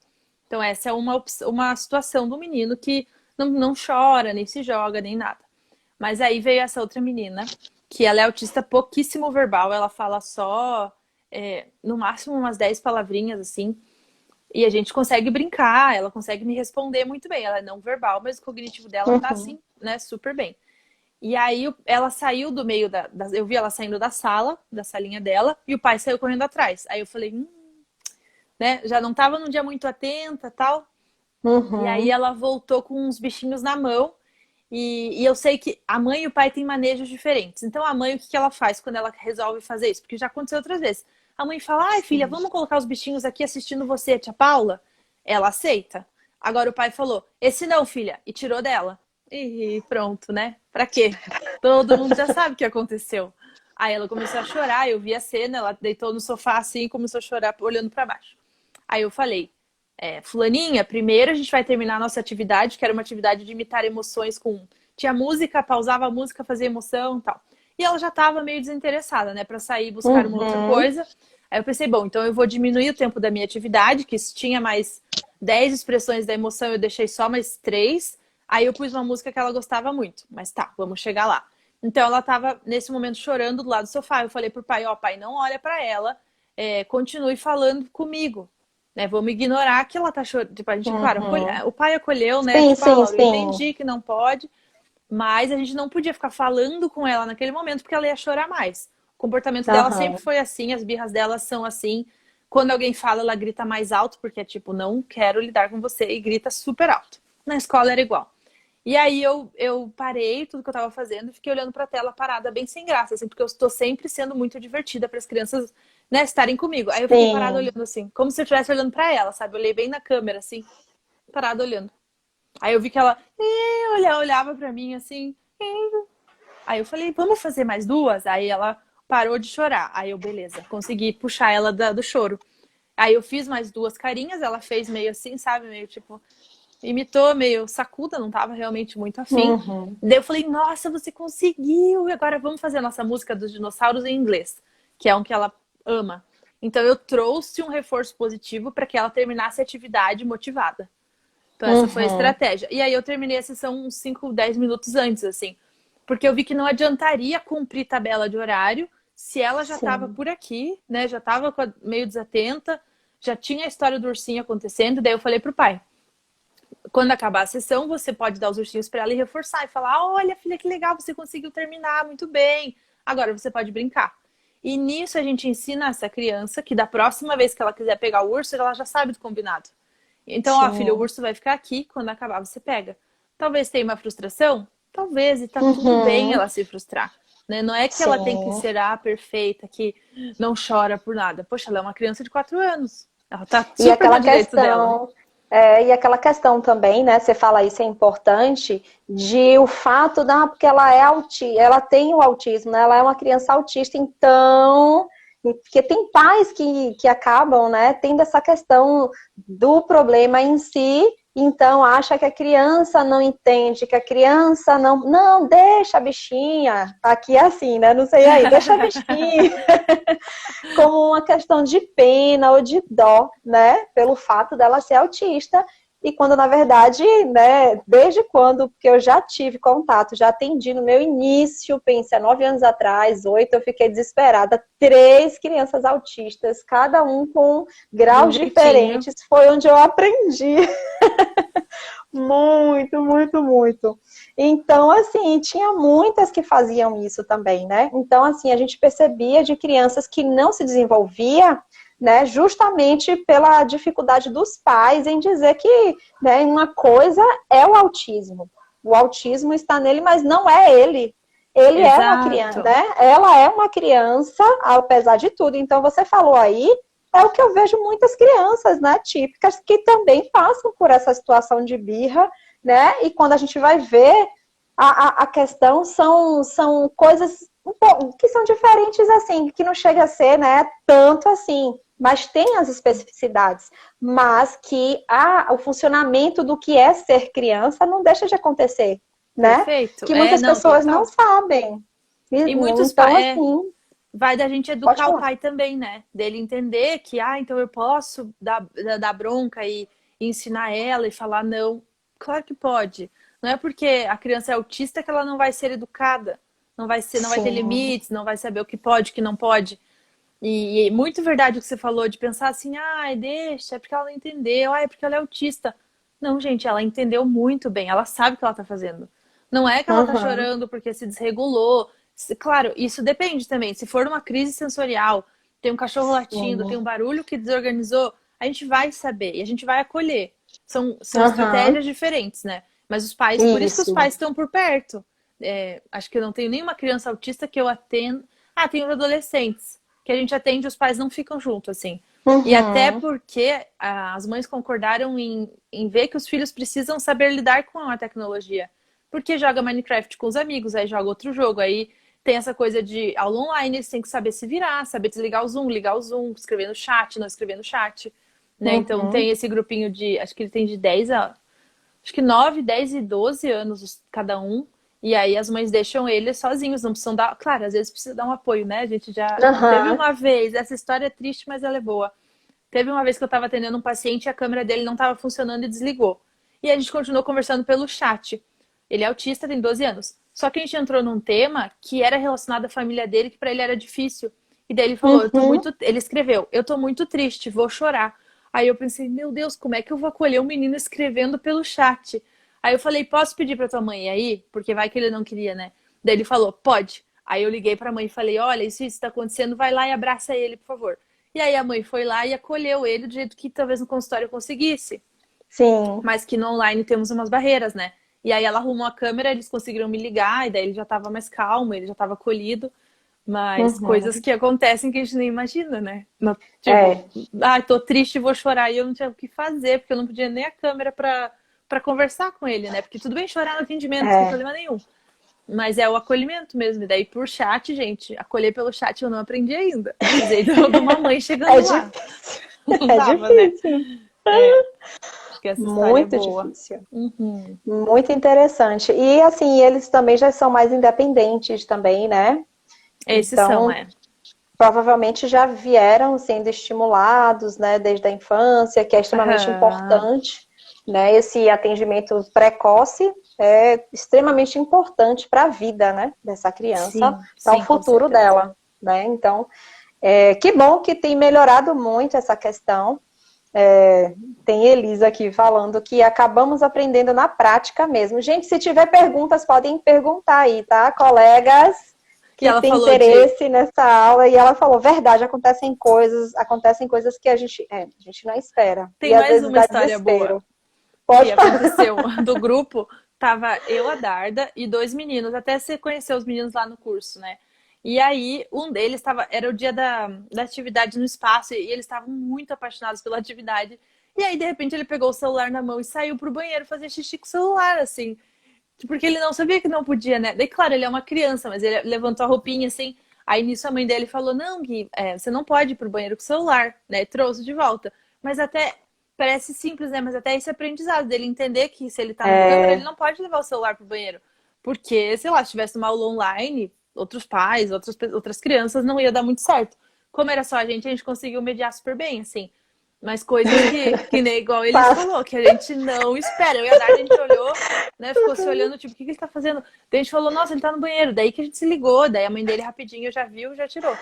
Então, essa é uma situação do menino que não chora, nem se joga, nem nada. Mas aí veio essa outra menina, que ela é autista pouquíssimo verbal, ela fala só, no máximo, umas 10 palavrinhas, assim. E a gente consegue brincar, ela consegue me responder muito bem. Ela é não verbal, mas o cognitivo dela tá Uhum. assim, né, super bem. E aí ela saiu do meio eu vi ela saindo da sala, da salinha dela, e o pai saiu correndo atrás. Aí eu falei, né, já não tava num dia muito atenta, tal. E aí Uhum. ela voltou com uns bichinhos na mão. E eu sei que a mãe e o pai têm manejos diferentes. Então a mãe, o que ela faz quando ela resolve fazer isso? Porque já aconteceu outras vezes. A mãe fala, ai filha, Sim. vamos colocar os bichinhos aqui assistindo você, tia Paula? Ela aceita. Agora o pai falou, esse não, filha, e tirou dela. E pronto, né? Pra quê? Todo mundo já sabe o que aconteceu. Aí ela começou a chorar, eu vi a cena, ela deitou no sofá assim e começou a chorar olhando para baixo. Aí eu falei, fulaninha, primeiro a gente vai terminar a nossa atividade, que era uma atividade de imitar emoções com... Tinha música, pausava a música, fazia emoção e tal. E ela já estava meio desinteressada, né, para sair e buscar uma outra Uhum. coisa. Aí eu pensei, bom, então eu vou diminuir o tempo da minha atividade, que se tinha mais 10 expressões da emoção, eu deixei só mais 3. Aí eu pus uma música que ela gostava muito. Mas tá, vamos chegar lá. Então ela estava nesse momento chorando do lado do sofá. Eu falei pro pai, pai, não olha para ela, continue falando comigo, né? Vamos ignorar que ela tá chorando. Tipo, a gente, claro, Uhum. o pai acolheu, né? Sim, Tipo, sim, Laura, eu sim. entendi que não pode, mas a gente não podia ficar falando com ela naquele momento porque ela ia chorar mais. O comportamento dela sempre Aham. foi assim, as birras dela são assim. Quando alguém fala, ela grita mais alto, porque é tipo, não quero lidar com você, e grita super alto. Na escola era igual. E aí eu parei tudo que eu tava fazendo e fiquei olhando pra tela parada, bem sem graça, assim, porque eu estou sempre sendo muito divertida para as crianças, né, estarem comigo. Aí eu fiquei parada Sim. olhando assim, como se eu estivesse olhando pra ela, sabe? Eu olhei bem na câmera, assim, parada olhando. Aí eu vi que ela olhava pra mim assim. Aí eu falei, vamos fazer mais duas? Aí ela parou de chorar. Aí eu, beleza, consegui puxar ela do choro. Aí eu fiz mais duas carinhas, ela fez meio assim, sabe? Meio tipo, imitou, meio sacuda, não tava realmente muito afim. Uhum. Daí eu falei, nossa, você conseguiu! E agora vamos fazer a nossa música dos dinossauros em inglês, que é um que ela ama. Então eu trouxe um reforço positivo para que ela terminasse a atividade motivada. Então, essa foi a Uhum. estratégia. E aí eu terminei a sessão uns 5, 10 minutos antes, assim. Porque eu vi que não adiantaria cumprir tabela de horário se ela já estava Sim. por aqui, né? Já estava meio desatenta, já tinha a história do ursinho acontecendo. Daí eu falei pro pai: quando acabar a sessão, você pode dar os ursinhos para ela e reforçar e falar: olha, filha, que legal, você conseguiu terminar muito bem. Agora você pode brincar. E nisso a gente ensina essa criança que da próxima vez que ela quiser pegar o urso, ela já sabe do combinado. Então, ó, filho, o Sim. urso vai ficar aqui, quando acabar você pega. Talvez tenha uma frustração, talvez, e tá tudo bem Uhum. ela se frustrar. Né? Não é que ela tem que Sim. ser a perfeita, que não chora por nada. Poxa, ela é uma criança de 4 anos. Ela tá E super no aquela direito dela. questão, e aquela questão também, né? Você fala isso é importante, de o fato da, porque ela é ela tem o autismo, né? Ela é uma criança autista, então, porque tem pais que acabam, né, tendo essa questão do problema em si então acha que a criança não entende, que a criança não, deixa a bichinha, aqui é assim, né? Não sei aí, deixa a bichinha, como uma questão de pena ou de dó, né? Pelo fato dela ser autista. E quando, na verdade, né, desde quando que eu já tive contato, já atendi no meu início, pensei há 9 anos atrás, 8, eu fiquei desesperada. 3 crianças autistas, cada um com graus diferentes, foi onde eu aprendi. Muito, muito, muito. Então, assim, tinha muitas que faziam isso também, né? Então, assim, a gente percebia de crianças que não se desenvolvia, né, justamente pela dificuldade dos pais em dizer que, né, uma coisa é o autismo. O autismo está nele, mas não é ele. Ele Exato. é uma criança, né? Ela é uma criança, apesar de tudo. Então, você falou aí, é o que eu vejo muitas crianças, né, típicas, que também passam por essa situação de birra, né? E quando a gente vai ver, a questão são coisas um pouco, que são diferentes, assim, que não chega a ser, né, tanto assim, mas tem as especificidades, mas que o funcionamento do que é ser criança não deixa de acontecer, né? Perfeito. Que muitas pessoas total. não sabem. E muitos então, pais... assim, vai da gente educar o pai também, né? Dele entender que, então eu posso dar bronca e ensinar ela e falar não. Claro que pode. Não é porque a criança é autista que ela não vai ser educada. Não vai ter limites, não vai saber o que pode, o que não pode. E é muito verdade o que você falou, de pensar assim, deixa, é porque ela não entendeu, é porque ela é autista. Não, gente, ela entendeu muito bem, ela sabe o que ela tá fazendo. Não é que ela tá chorando porque se desregulou. Claro, isso depende também. Se for uma crise sensorial, tem um cachorro latindo, tem um barulho que desorganizou, a gente vai saber e a gente vai acolher. São estratégias diferentes, né? Mas os pais, por isso que os pais estão por perto. Acho que eu não tenho nenhuma criança autista que eu atendo. Tenho os adolescentes que a gente atende, os pais não ficam juntos, assim. E até porque as mães concordaram em ver que os filhos precisam saber lidar com a tecnologia. Porque joga Minecraft com os amigos, aí joga outro jogo, aí tem essa coisa de aula online, eles têm que saber se virar, saber desligar o Zoom, ligar o Zoom, escrever no chat, não escrever no chat. Né? Então tem esse grupinho acho que ele tem de 10 a... Acho que 9, 10 e 12 anos cada um. E aí as mães deixam eles sozinhos, não precisam dar... Claro, às vezes precisa dar um apoio, né? A gente já teve uma vez, essa história é triste, mas ela é boa. Teve uma vez que eu estava atendendo um paciente e a câmera dele não estava funcionando e desligou. E a gente continuou conversando pelo chat. Ele é autista, tem 12 anos. Só que a gente entrou num tema que era relacionado à família dele, que para ele era difícil. E daí ele falou, ele escreveu, eu tô muito triste, vou chorar. Aí eu pensei, meu Deus, como é que eu vou acolher um menino escrevendo pelo chat? Aí eu falei, posso pedir pra tua mãe aí? Porque vai que ele não queria, né? Daí ele falou, pode. Aí eu liguei pra mãe e falei, olha, isso tá acontecendo, vai lá e abraça ele, por favor. E aí a mãe foi lá e acolheu ele do jeito que talvez no consultório eu conseguisse. Sim. Mas que no online temos umas barreiras, né? E aí ela arrumou a câmera, eles conseguiram me ligar, e daí ele já tava mais calmo, ele já tava acolhido. Mas coisas que acontecem que a gente nem imagina, né? Tipo, tô triste, vou chorar. E eu não tinha o que fazer, porque eu não podia nem a câmera pra conversar com ele, né? Porque tudo bem chorar no atendimento, não tem problema nenhum. Mas é o acolhimento mesmo. E daí por chat, gente, acolher pelo chat eu não aprendi ainda. Precisei de uma mãe chegando lá. Difícil. Difícil. Né? Acho que essa Muito é boa. difícil. Muito interessante. E assim, eles também já são mais independentes também, né? Esses então, provavelmente já vieram sendo estimulados, né, desde a infância, que é extremamente importante, né? Esse atendimento precoce é extremamente importante para a vida, né, dessa criança, para o futuro dela, né? Então, que bom que tem melhorado muito essa questão. Tem Elisa aqui falando que acabamos aprendendo na prática mesmo. Gente, se tiver perguntas, podem perguntar aí, tá? Colegas que têm interesse nessa aula. E ela falou, verdade, acontecem coisas que a gente não espera. Tem mais uma história boa que aconteceu do grupo. Tava eu, a Darda, e 2 meninos. Até você conheceu os meninos lá no curso, né? E aí, um deles era o dia da atividade no espaço, e eles estavam muito apaixonados pela atividade. E aí, de repente, ele pegou o celular na mão e saiu pro banheiro fazer xixi com o celular, assim. Porque ele não sabia que não podia, né? Daí, claro, ele é uma criança, mas ele levantou a roupinha, assim. Aí, nisso, a mãe dele falou, não, Gui, você não pode ir pro banheiro com o celular, né? E trouxe de volta. Mas até parece simples, né? Mas até esse aprendizado dele entender que se ele tá no câmera, ele não pode levar o celular pro banheiro. Porque, sei lá, se tivesse uma aula online, outros pais, outras crianças, não ia dar muito certo. Como era só a gente conseguiu mediar super bem, assim. Mas coisas que nem igual ele falou, que a gente não espera. Eu e a Nara, a gente olhou, né? Ficou se olhando, tipo, o que ele tá fazendo? Daí a gente falou, nossa, ele tá no banheiro. Daí que a gente se ligou, daí a mãe dele rapidinho já viu, já tirou.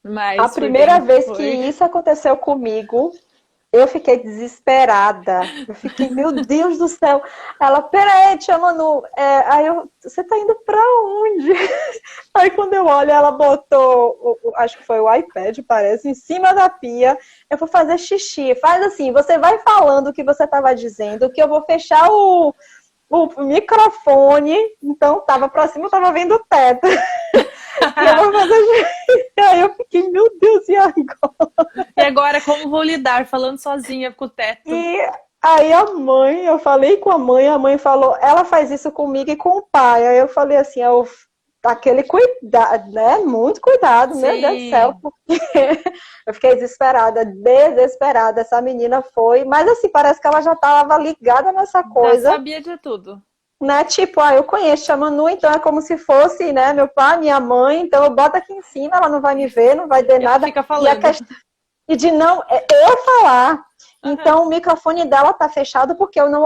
Mas a primeira vez que isso aconteceu comigo, eu fiquei desesperada. Eu fiquei, meu Deus do céu. Ela, peraí, tia Manu. Aí você tá indo pra onde? Aí quando eu olho, ela botou, acho que foi o iPad, parece, em cima da pia. Eu vou fazer xixi. Faz assim, você vai falando o que você tava dizendo, que eu vou fechar o microfone. Então, tava pra cima, eu tava vendo o teto. E eu vou fazer... Aí eu fiquei, meu Deus, e agora? E agora, como vou lidar falando sozinha com o teto? E aí eu falei com a mãe falou, ela faz isso comigo e com o pai. Aí eu falei assim, aquele cuidado, né? Muito cuidado, meu Deus do céu, porque eu fiquei desesperada. Essa menina foi, mas assim, parece que ela já estava ligada nessa coisa. Já sabia de tudo. Né? Tipo, eu conheço a Manu, então é como se fosse, né, meu pai, minha mãe, então eu boto aqui em cima, ela não vai me ver, não vai ver nada. Fica falando. E de eu falar. Então o microfone dela tá fechado porque eu não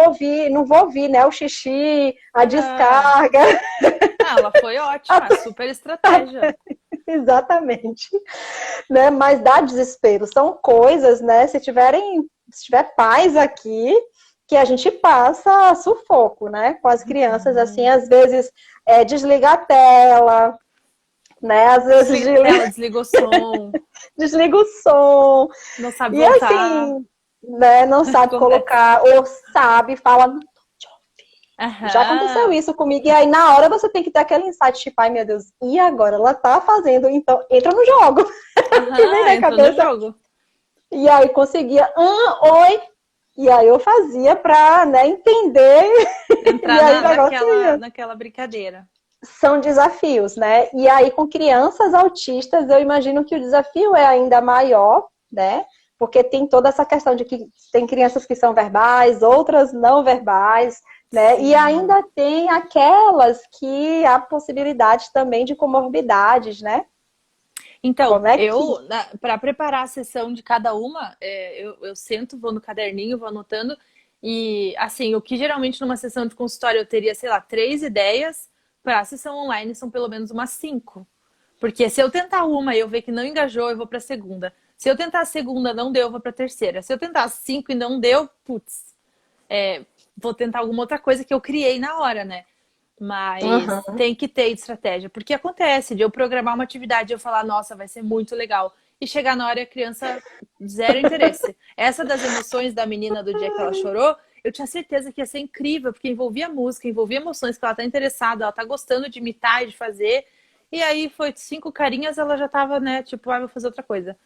vou ouvir, né, o xixi, a descarga. Ela foi ótima, super estratégia. Exatamente. Né? Mas dá desespero, são coisas, né, se tiver pais aqui, que a gente passa sufoco, né, com as crianças, assim, às vezes desliga a tela, né, às vezes desliga o som. Desliga o som. Não sabe voltar. E assim, né, não sabe colocar, ou sabe, fala, não tô te ouvindo. Já aconteceu isso comigo, e aí na hora você tem que ter aquele insight, tipo, ai meu Deus, e agora? Ela tá fazendo, então entra no jogo. Que vem na cabeça. No jogo. E aí conseguia, oi. E aí eu fazia pra, né, entender. Entrar naquela brincadeira. São desafios, né? E aí com crianças autistas, eu imagino que o desafio é ainda maior, né? Porque tem toda essa questão de que tem crianças que são verbais, outras não verbais, né? Sim. E ainda tem aquelas que há possibilidade também de comorbidades, né? Então, para preparar a sessão de cada uma, eu sento, vou no caderninho, vou anotando. E, assim, o que geralmente numa sessão de consultório eu teria, sei lá, 3 ideias, para a sessão online são pelo menos umas 5. Porque se eu tentar uma e eu ver que não engajou, eu vou para a segunda. Se eu tentar a segunda não deu, eu vou para a terceira. Se eu tentar as 5 e não deu, putz, vou tentar alguma outra coisa que eu criei na hora, né? Mas tem que ter estratégia. Porque acontece de eu programar uma atividade e eu falar, nossa, vai ser muito legal. E chegar na hora e a criança, zero interesse. Essa das emoções da menina do dia que ela chorou, eu tinha certeza que ia ser incrível, porque envolvia música, envolvia emoções, que ela tá interessada, ela tá gostando de imitar e de fazer. E aí foi 5 carinhas, ela já tava, né, tipo, vou fazer outra coisa.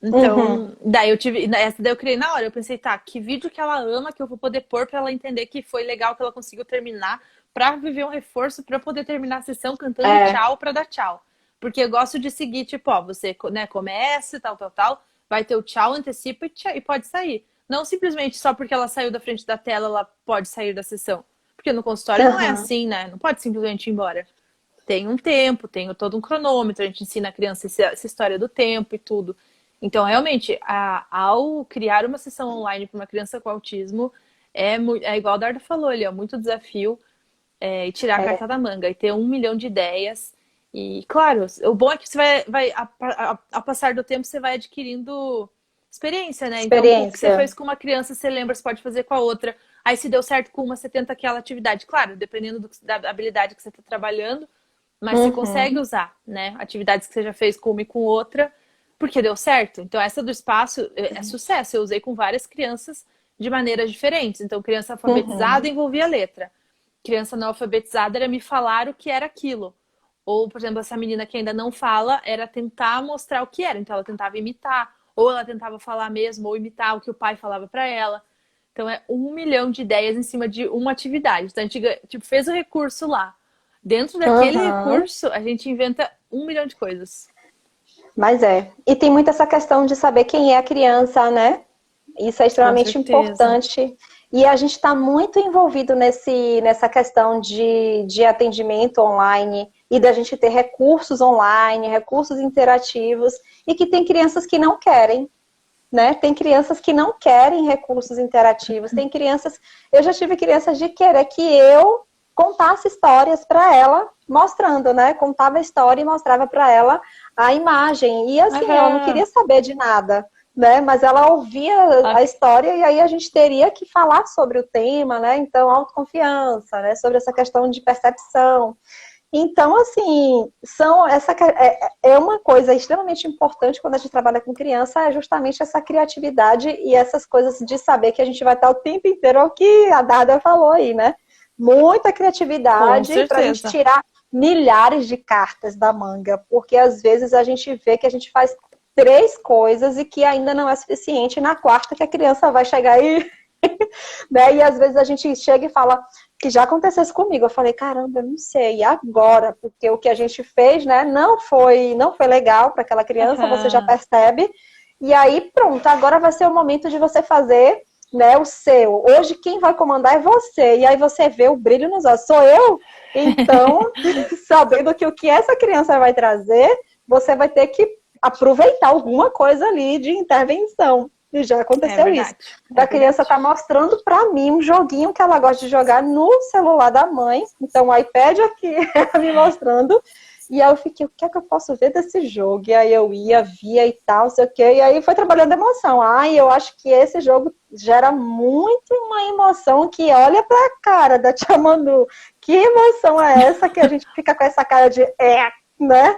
Então, daí eu criei na hora. Eu pensei, tá, que vídeo que ela ama que eu vou poder pôr pra ela entender que foi legal, que ela conseguiu terminar, pra viver um reforço, pra poder terminar a sessão cantando tchau pra dar tchau. Porque eu gosto de seguir, tipo, você, né, comece, tal, vai ter o tchau, antecipa e pode sair. Não simplesmente só porque ela saiu da frente da tela, ela pode sair da sessão. Porque no consultório não é assim, né? Não pode simplesmente ir embora. Tem um tempo, tem todo um cronômetro, a gente ensina a criança essa história do tempo e tudo. Então, realmente, ao criar uma sessão online para uma criança com autismo, é igual a Darda falou ali, muito desafio e tirar a carta da manga e ter 1 milhão de ideias. E, claro, o bom é que você ao passar do tempo, você vai adquirindo experiência, né? Então, o que você fez com uma criança, você lembra, você pode fazer com a outra. Aí, se deu certo com uma, você tenta aquela atividade. Claro, dependendo da habilidade que você está trabalhando, mas você consegue usar, né? Atividades que você já fez com uma e com outra, porque deu certo. Então, essa do espaço é sucesso. Eu usei com várias crianças de maneiras diferentes. Então, criança alfabetizada envolvia letra. Criança não alfabetizada era me falar o que era aquilo. Ou, por exemplo, essa menina que ainda não fala, era tentar mostrar o que era. Então, ela tentava imitar. Ou ela tentava falar mesmo, ou imitar o que o pai falava para ela. Então, é 1 milhão de ideias em cima de uma atividade. Então, a gente fez o recurso lá. Dentro daquele recurso, a gente inventa 1 milhão de coisas. Mas E tem muito essa questão de saber quem é a criança, né? Isso é Com extremamente certeza. importante. E a gente está muito envolvido nessa questão de atendimento online e da gente ter recursos online, recursos interativos, e que tem crianças que não querem, né? Tem crianças que não querem recursos interativos, tem crianças. Eu já tive crianças de querer que eu contasse histórias para ela, mostrando, né? Contava a história e mostrava para ela a imagem. E assim, ela não Aham. queria saber de nada, né? Mas ela ouvia a Ah, história e aí a gente teria que falar sobre o tema, né? Então, autoconfiança, né? Sobre essa questão de percepção. Então, assim, é uma coisa extremamente importante quando a gente trabalha com criança, é justamente essa criatividade e essas coisas de saber que a gente vai estar o tempo inteiro, é o que a Dada falou aí, né? Muita com criatividade para a gente certeza. tirar milhares de cartas da manga, porque às vezes a gente vê que a gente faz três coisas e que ainda não é suficiente, e na quarta que a criança vai chegar aí, né? E às vezes a gente chega e fala que já aconteceu isso comigo. Eu falei, caramba, eu não sei, e agora? Porque o que a gente fez, né, não foi legal para aquela criança, você já Aham. percebe. E aí, pronto, agora vai ser o momento de você fazer, né, o seu. Hoje quem vai comandar é você. E aí você vê o brilho nos olhos. Sou eu? Então, sabendo que o que essa criança vai trazer, você vai ter que aproveitar alguma coisa ali de intervenção. E já É aconteceu isso. verdade. É A criança verdade. está mostrando para mim um joguinho que ela gosta de jogar no celular da mãe. Então, o iPad aqui, ela me mostrando. E aí eu fiquei, o que é que eu posso ver desse jogo? E aí eu ia, via e tal, sei o quê. E aí foi trabalhando a emoção. Ai, eu acho que esse jogo gera muito uma emoção que olha pra cara da Tia Manu. Que emoção é essa que a gente fica com essa cara de né?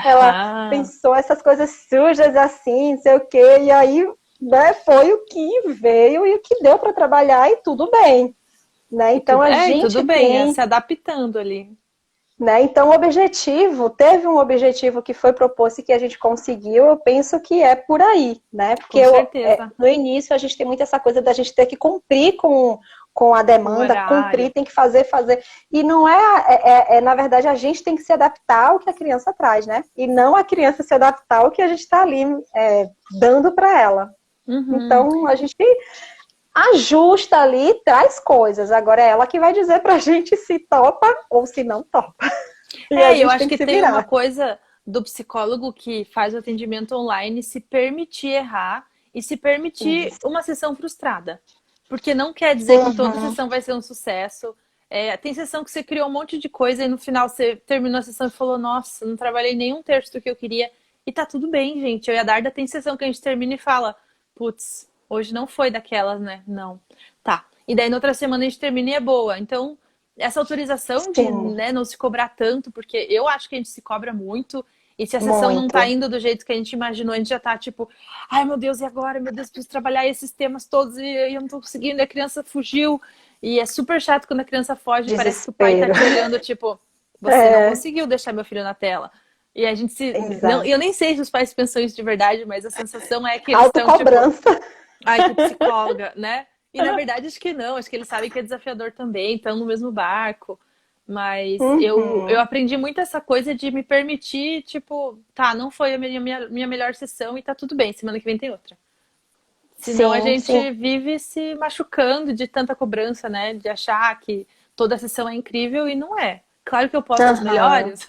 Ela Aham. pensou essas coisas sujas assim, sei o quê. E aí, né, foi o que veio e o que deu para trabalhar e tudo bem, né? Então a E tudo gente bem, é tem, se adaptando ali. né? Então o objetivo, teve um objetivo que foi proposto e que a gente conseguiu, eu penso que é por aí, né? Porque Com certeza. no início a gente tem muito essa coisa da gente ter que cumprir com a Com o demanda, horário. cumprir, tem que fazer, fazer. E não na verdade, a gente tem que se adaptar ao que a criança traz, né? E não a criança se adaptar ao que a gente está ali dando para ela. Uhum. Então, a gente ajusta ali, traz coisas. Agora é ela que vai dizer pra gente se topa ou se não topa. E a Eu gente acho tem que que se tem uma virar. coisa do psicólogo que faz o atendimento online se permitir errar e se permitir Isso. uma sessão frustrada. Porque não quer dizer que toda Uhum. sessão vai ser um sucesso. Tem sessão que você criou um monte de coisa e no final você terminou a sessão e falou: Nossa, não trabalhei nenhum terço do que eu queria. E tá tudo bem, gente. Eu e a Darda tem sessão que a gente termina e fala: Putz, hoje não foi daquelas, né? Não. Tá. E daí na outra semana a gente termina e é boa. Então, essa autorização de, Sim, né, não se cobrar tanto, porque eu acho que a gente se cobra muito, e se a sessão não tá muito. indo do jeito que a gente imaginou, a gente já tá tipo, ai meu Deus, e agora? Meu Deus, preciso trabalhar esses temas todos e eu não tô conseguindo, e a criança fugiu. E é super chato quando a criança foge, parece que o pai tá Desespero. te olhando, tipo, você não É, conseguiu deixar meu filho na tela. E a gente se. Não, exato. eu nem sei se os pais pensam isso de verdade, mas a sensação é que eles estão, tipo, Autocobrança. ai, que psicóloga, né? E na verdade acho que não, acho que eles sabem que é desafiador também, estão no mesmo barco. Mas eu Uhum. aprendi muito essa coisa de me permitir, tipo, tá, não foi a minha melhor sessão e tá tudo bem, semana que vem tem outra. Senão a Sim, sim. gente vive se machucando de tanta cobrança, né? De achar que toda sessão é incrível e não é. Claro que eu posto as Aham. melhores,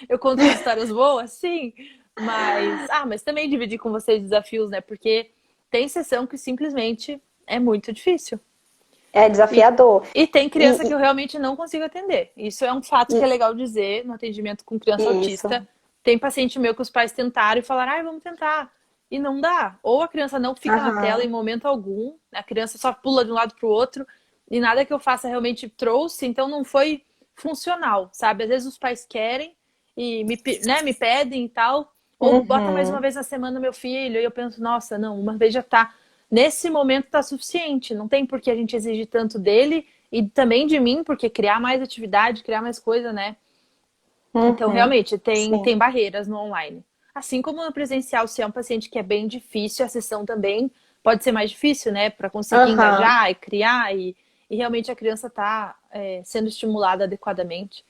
eu conto as histórias boas, sim, mas também dividir com vocês desafios, né? Porque tem sessão que simplesmente é muito difícil. É E, desafiador. e tem criança que E, eu realmente não consigo atender. Isso é um fato que é legal dizer no atendimento com criança isso. autista. Tem paciente meu que os pais tentaram e falaram, vamos tentar. E não dá. Ou a criança não fica na tela em Aham. momento algum, a criança só pula de um lado para o outro, e nada que eu faça realmente trouxe, então não foi funcional, sabe? Às vezes os pais querem e me pedem e tal, ou bota mais uma Uhum. vez na semana meu filho, e eu penso, nossa, não, uma vez já tá. Nesse momento tá suficiente, não tem por que a gente exigir tanto dele e também de mim, porque criar mais atividade, criar mais coisa, né? Então, Uhum. realmente, tem Sim. barreiras no online. Assim como no presencial, se é um paciente que é bem difícil, a sessão também pode ser mais difícil, né? Para conseguir Aham. engajar e criar, e realmente a criança está sendo estimulada adequadamente.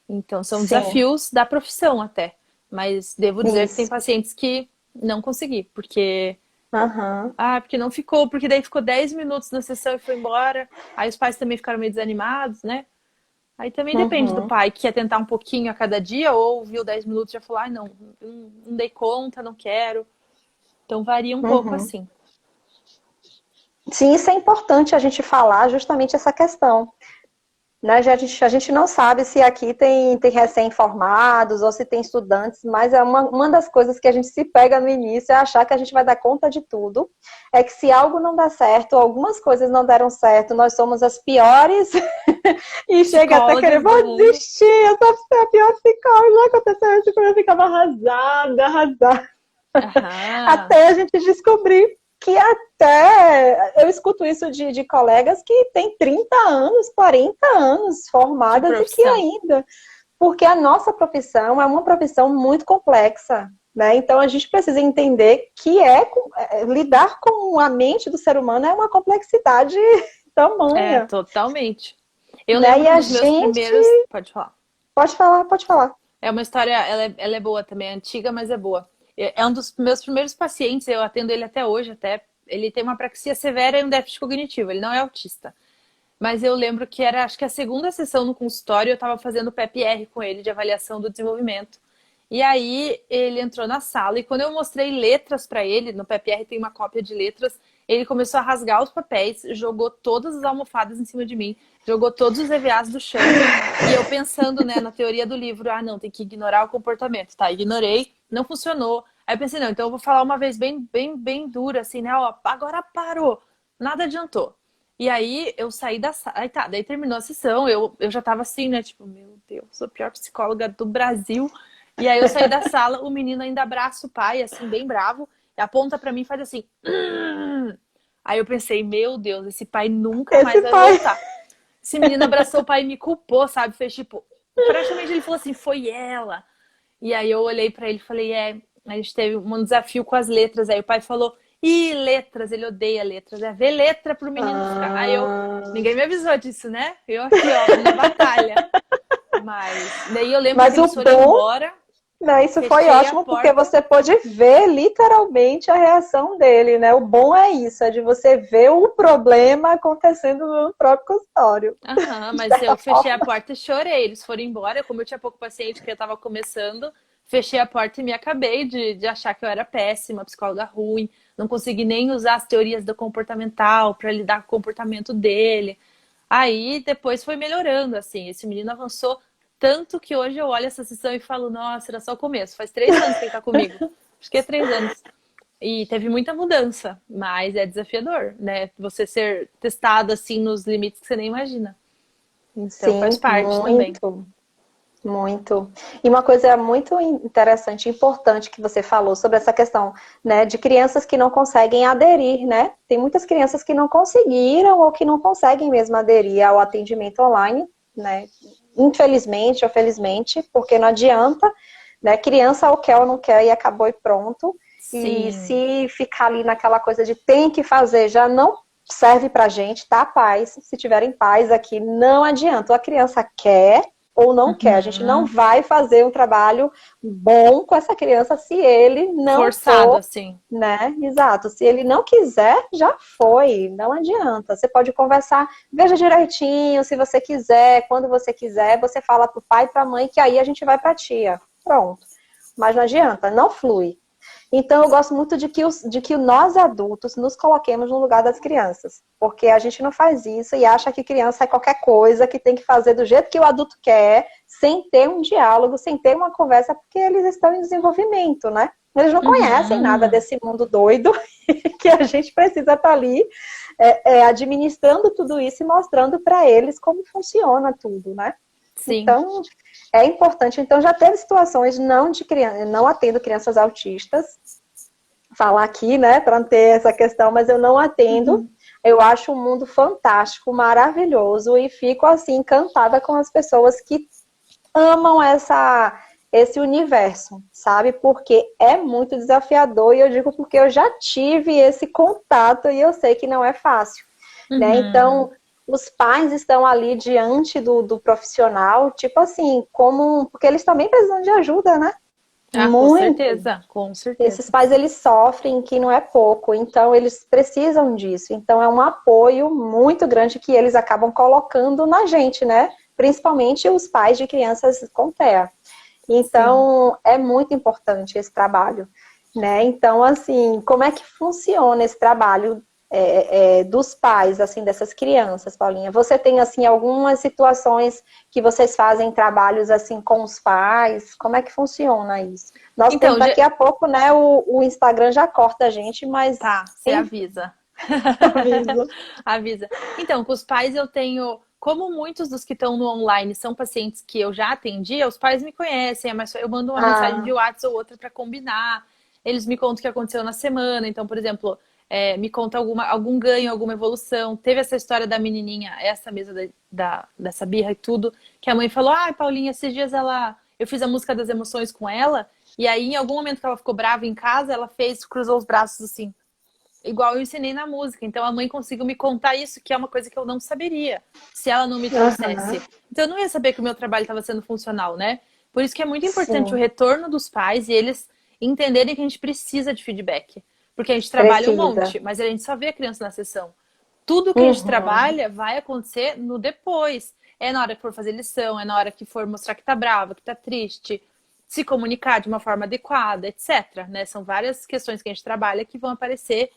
Então, são Sim. desafios da profissão até. Mas devo dizer que tem Isso. pacientes que não consegui, porque Aham. Ah, porque não ficou, porque daí ficou 10 minutos na sessão e foi embora. Aí os pais também ficaram meio desanimados, né? Aí também depende do Uhum. pai, que quer tentar um pouquinho a cada dia, ou viu 10 minutos e já falou, ai, não, não dei conta, não quero. Então varia um pouco Uhum. assim. Sim, isso é importante a gente falar justamente essa questão. Né? A gente não sabe se aqui tem recém-formados ou se tem estudantes, mas é uma das coisas que a gente se pega no início é achar que a gente vai dar conta de tudo. É que se algo não dá certo, algumas coisas não deram certo, nós somos as piores e chega até a querer, Psicólogas do vou mundo. desistir, eu sou a pior psicóloga, já aconteceu isso quando eu ficava arrasada, arrasada. Aham, Até a gente descobrir que até eu escuto isso de colegas que têm 30 anos, 40 anos de formadas e que profissão. ainda, porque a nossa profissão é uma profissão muito complexa, né? Então a gente precisa entender que lidar com a mente do ser humano é uma complexidade É, tamanha, totalmente. Eu né? lembro E que um a dos meus gente, primeiros. Pode falar. pode falar, pode falar. É uma história, ela é boa também, é antiga, mas é boa. É um dos meus primeiros pacientes, eu atendo ele até hoje, até. Ele tem uma apraxia severa e um déficit cognitivo, ele não é autista. Mas eu lembro que era, acho que a segunda sessão no consultório, eu estava fazendo o PEP-R com ele, de avaliação do desenvolvimento. E aí ele entrou na sala e quando eu mostrei letras para ele, no PEP-R tem uma cópia de letras, ele começou a rasgar os papéis, jogou todas as almofadas em cima de mim, jogou todos os EVAs do chão. E eu pensando, né, na teoria do livro, ah, não, tem que ignorar o comportamento. Tá, ignorei, não funcionou. Aí eu pensei, não, então eu vou falar uma vez bem dura, assim, né, ó, agora parou. Nada adiantou. E aí eu saí da sala, aí tá, daí terminou a sessão, eu já tava assim, né, tipo, meu Deus, sou a pior psicóloga do Brasil. E aí eu saí da sala, o menino ainda abraça o pai, assim, bem bravo, e aponta pra mim e faz assim. Aí eu pensei, meu Deus, esse pai nunca Esse mais vai pai, voltar. Esse menino abraçou o pai e me culpou, sabe? Fez tipo, praticamente ele falou assim, foi ela. E aí eu olhei pra ele e falei, a gente teve um desafio com as letras. Aí o pai falou, ih, letras, ele odeia letras, é ver letra pro menino ficar. Aí eu, ah, ninguém me avisou disso, né? Eu aqui, ó, na batalha. Mas daí eu lembro que mas eles o foram bom, embora, né, isso foi fechei a ótimo porque porta. você pôde ver literalmente a reação dele, né? O bom é isso, é de você ver o problema acontecendo no próprio consultório. Aham, De mas certa eu fechei a forma. porta e chorei. Eles foram embora, como eu tinha pouco paciente que eu tava começando, fechei a porta e me acabei de achar que eu era péssima, psicóloga ruim, não consegui nem usar as teorias do comportamental para lidar com o comportamento dele. Aí depois foi melhorando, assim. Esse menino avançou tanto que hoje eu olho essa sessão e falo, nossa, era só o começo. Faz 3 anos que ele tá comigo. Acho que é 3 anos. E teve muita mudança, mas é desafiador, né? Você ser testado assim nos limites que você nem imagina. Então faz Sim, parte também. muito, muito. E uma coisa muito interessante, importante que você falou sobre essa questão, né, de crianças que não conseguem aderir, né? Tem muitas crianças que não conseguiram ou que não conseguem mesmo aderir ao atendimento online, né? Infelizmente ou felizmente, porque não adianta, né? Criança ou quer ou não quer e acabou e pronto. E Sim. se ficar ali naquela coisa de tem que fazer, já não serve pra gente, tá? Paz. Se tiverem paz aqui, não adianta. Ou a criança quer ou não quer. A gente não Uhum. vai fazer um trabalho bom com essa criança se ele não Forçado, for, assim. né? Exato. Se ele não quiser, já foi. Não adianta. Você pode conversar, veja direitinho, se você quiser, quando você quiser, você fala pro pai e pra mãe que aí a gente vai pra tia. Pronto. Mas não adianta, não flui. Então, eu gosto muito de que nós adultos nos coloquemos no lugar das crianças. Porque a gente não faz isso e acha que criança é qualquer coisa, que tem que fazer do jeito que o adulto quer, sem ter um diálogo, sem ter uma conversa, porque eles estão em desenvolvimento, né? Eles não conhecem nada Uhum. desse mundo doido que a gente precisa estar ali administrando tudo isso e mostrando para eles como funciona tudo, né? Sim. Então, é importante. Então, já teve situações não de criança, não atendo crianças autistas, falar aqui, né, para não ter essa questão, mas eu não atendo. Uhum. Eu acho um mundo fantástico, maravilhoso e fico assim encantada com as pessoas que amam esse universo, sabe? Porque é muito desafiador e eu digo porque eu já tive esse contato e eu sei que não é fácil, né? Uhum. Então, os pais estão ali diante do profissional, tipo assim, como porque eles também precisam de ajuda, né? Ah, com Muito. certeza, com certeza. Esses pais, eles sofrem, que não é pouco, então eles precisam disso. Então é um apoio muito grande que eles acabam colocando na gente, né? Principalmente os pais de crianças com TEA. Então é muito importante esse trabalho, né? Então, assim, como é que funciona esse trabalho dos pais, assim, dessas crianças, Paulinha? Você tem, assim, algumas situações que vocês fazem trabalhos, assim, com os pais? Como é que funciona isso? Nós temos Então, daqui a pouco, né, o Instagram já corta a gente, mas tá, você avisa. avisa. Avisa. Então, com os pais eu tenho, como muitos dos que estão no online são pacientes que eu já atendi, os pais me conhecem, mas eu mando uma mensagem de Ah, WhatsApp ou outra para combinar. Eles me contam o que aconteceu na semana. Então, por exemplo, me conta algum ganho, alguma evolução. Teve essa história da menininha, essa mesa dessa birra e tudo, que a mãe falou: ai, Paulinha, esses dias eu fiz a música das emoções com ela, e aí em algum momento que ela ficou brava em casa, ela cruzou os braços assim, igual eu ensinei na música. Então a mãe conseguiu me contar isso, que é uma coisa que eu não saberia se ela não me aham, trouxesse. Então eu não ia saber que o meu trabalho estava sendo funcional, né? Por isso que é muito importante o sim, retorno dos pais e eles entenderem que a gente precisa de feedback. Porque a gente trabalha um precisa. monte, mas a gente só vê a criança na sessão. Tudo que a gente Uhum, trabalha vai acontecer no depois. É na hora que for fazer lição, é na hora que for mostrar que tá brava, que tá triste, se comunicar de uma forma adequada, etc. Né? São várias questões que a gente trabalha que vão aparecer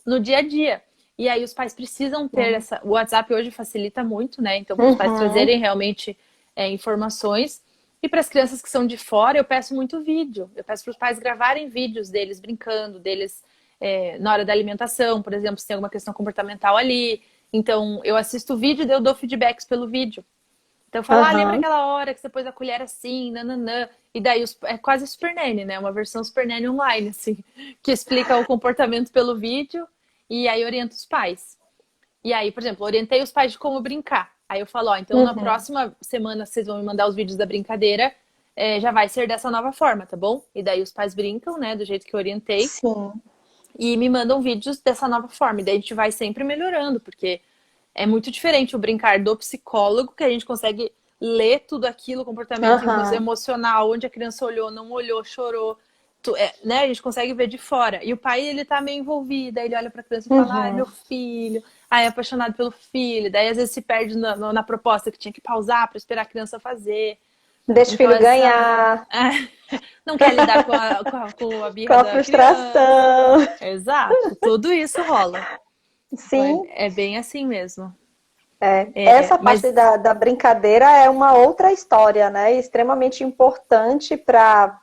no dia a dia. E aí os pais precisam ter sim. essa. O WhatsApp hoje facilita muito, né? Então, para os pais Uhum, trazerem realmente informações. E para as crianças que são de fora, eu peço muito vídeo. Eu peço para os pais gravarem vídeos deles brincando, deles na hora da alimentação, por exemplo, se tem alguma questão comportamental ali. Então, eu assisto o vídeo e eu dou feedbacks pelo vídeo. Então, eu falo, lembra aham, aquela hora que você pôs a colher assim, nananã. E daí é quase Super Nanny, né? Uma versão Super Nanny online, assim, que explica o comportamento pelo vídeo e aí orienta os pais. E aí, por exemplo, orientei os pais de como brincar. Aí eu falo, ó, então na uhum, próxima semana vocês vão me mandar os vídeos da brincadeira, já vai ser dessa nova forma, tá bom? E daí os pais brincam, né, do jeito que eu orientei, sim. e me mandam vídeos dessa nova forma. E daí a gente vai sempre melhorando, porque é muito diferente o brincar do psicólogo, que a gente consegue ler tudo aquilo, comportamento Aham, emocional, onde a criança olhou, não olhou, chorou, né? A gente consegue ver de fora. E o pai, ele tá meio envolvido, aí ele olha pra criança e fala, ai, meu uhum. filho, ai, é apaixonado pelo filho. Daí às vezes se perde na proposta que tinha que pausar pra esperar a criança fazer. Deixa o Então filho essa... ganhar, não quer lidar com a com birra a da criança. frustração. Exato, tudo isso rola. Então Sim, é bem assim mesmo. essa parte Mas da brincadeira é uma outra história, né? Extremamente importante para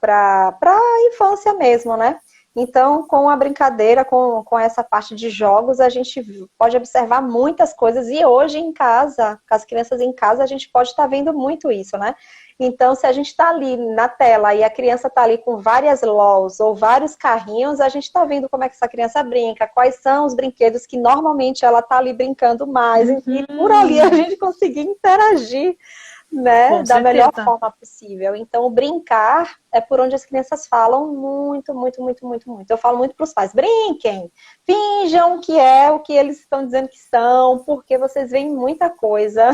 a infância mesmo, né? Então, com a brincadeira, com essa parte de jogos, a gente pode observar muitas coisas. E hoje em casa, com as crianças em casa, a gente pode estar vendo muito isso, né? Então, se a gente está ali na tela e a criança está ali com várias LOLs ou vários carrinhos, a gente está vendo como é que essa criança brinca, quais são os brinquedos que normalmente ela está ali brincando mais, e por ali a uhum, gente conseguir interagir, né, com da melhor certeza. forma possível. Então, o brincar é por onde as crianças falam muito, muito, muito, muito, muito. Eu falo muito para os pais, brinquem, finjam que é o que eles estão dizendo que são, porque vocês veem muita coisa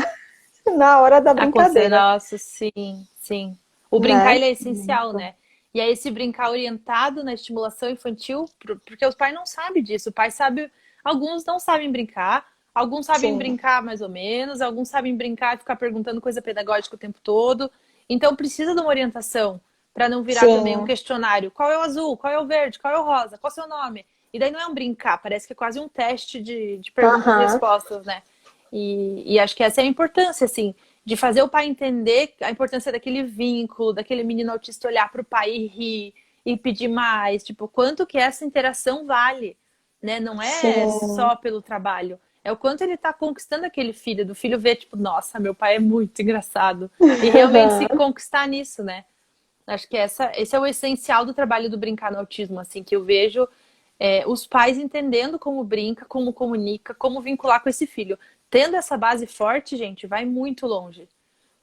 na hora da Acontecer, brincadeira, nossa, sim, sim. O brincar, né? ele é essencial, né? E aí esse brincar orientado na estimulação infantil, porque os pais não sabem disso. O pai sabe, alguns não sabem brincar, alguns sabem Sim. brincar mais ou menos, alguns sabem brincar e ficar perguntando coisa pedagógica o tempo todo. Então precisa de uma orientação para não virar também um Sim, questionário. Qual é o azul? Qual é o verde? Qual é o rosa? Qual é o seu nome? E daí não é um brincar, parece que é quase um teste de perguntas e aham, respostas, né? E acho que essa é a importância, assim, de fazer o pai entender a importância daquele vínculo, daquele menino autista olhar para o pai e rir e pedir mais, tipo, quanto que essa interação vale, né? Não é sim, só pelo trabalho, é o quanto ele está conquistando aquele filho, do filho ver, tipo, nossa, meu pai é muito engraçado. E realmente se aham, conquistar nisso, né? Acho que esse é o essencial do trabalho do Brincar no Autismo, assim, que eu vejo os pais entendendo como brinca, como comunica, como vincular com esse filho. Tendo essa base forte, gente, vai muito longe.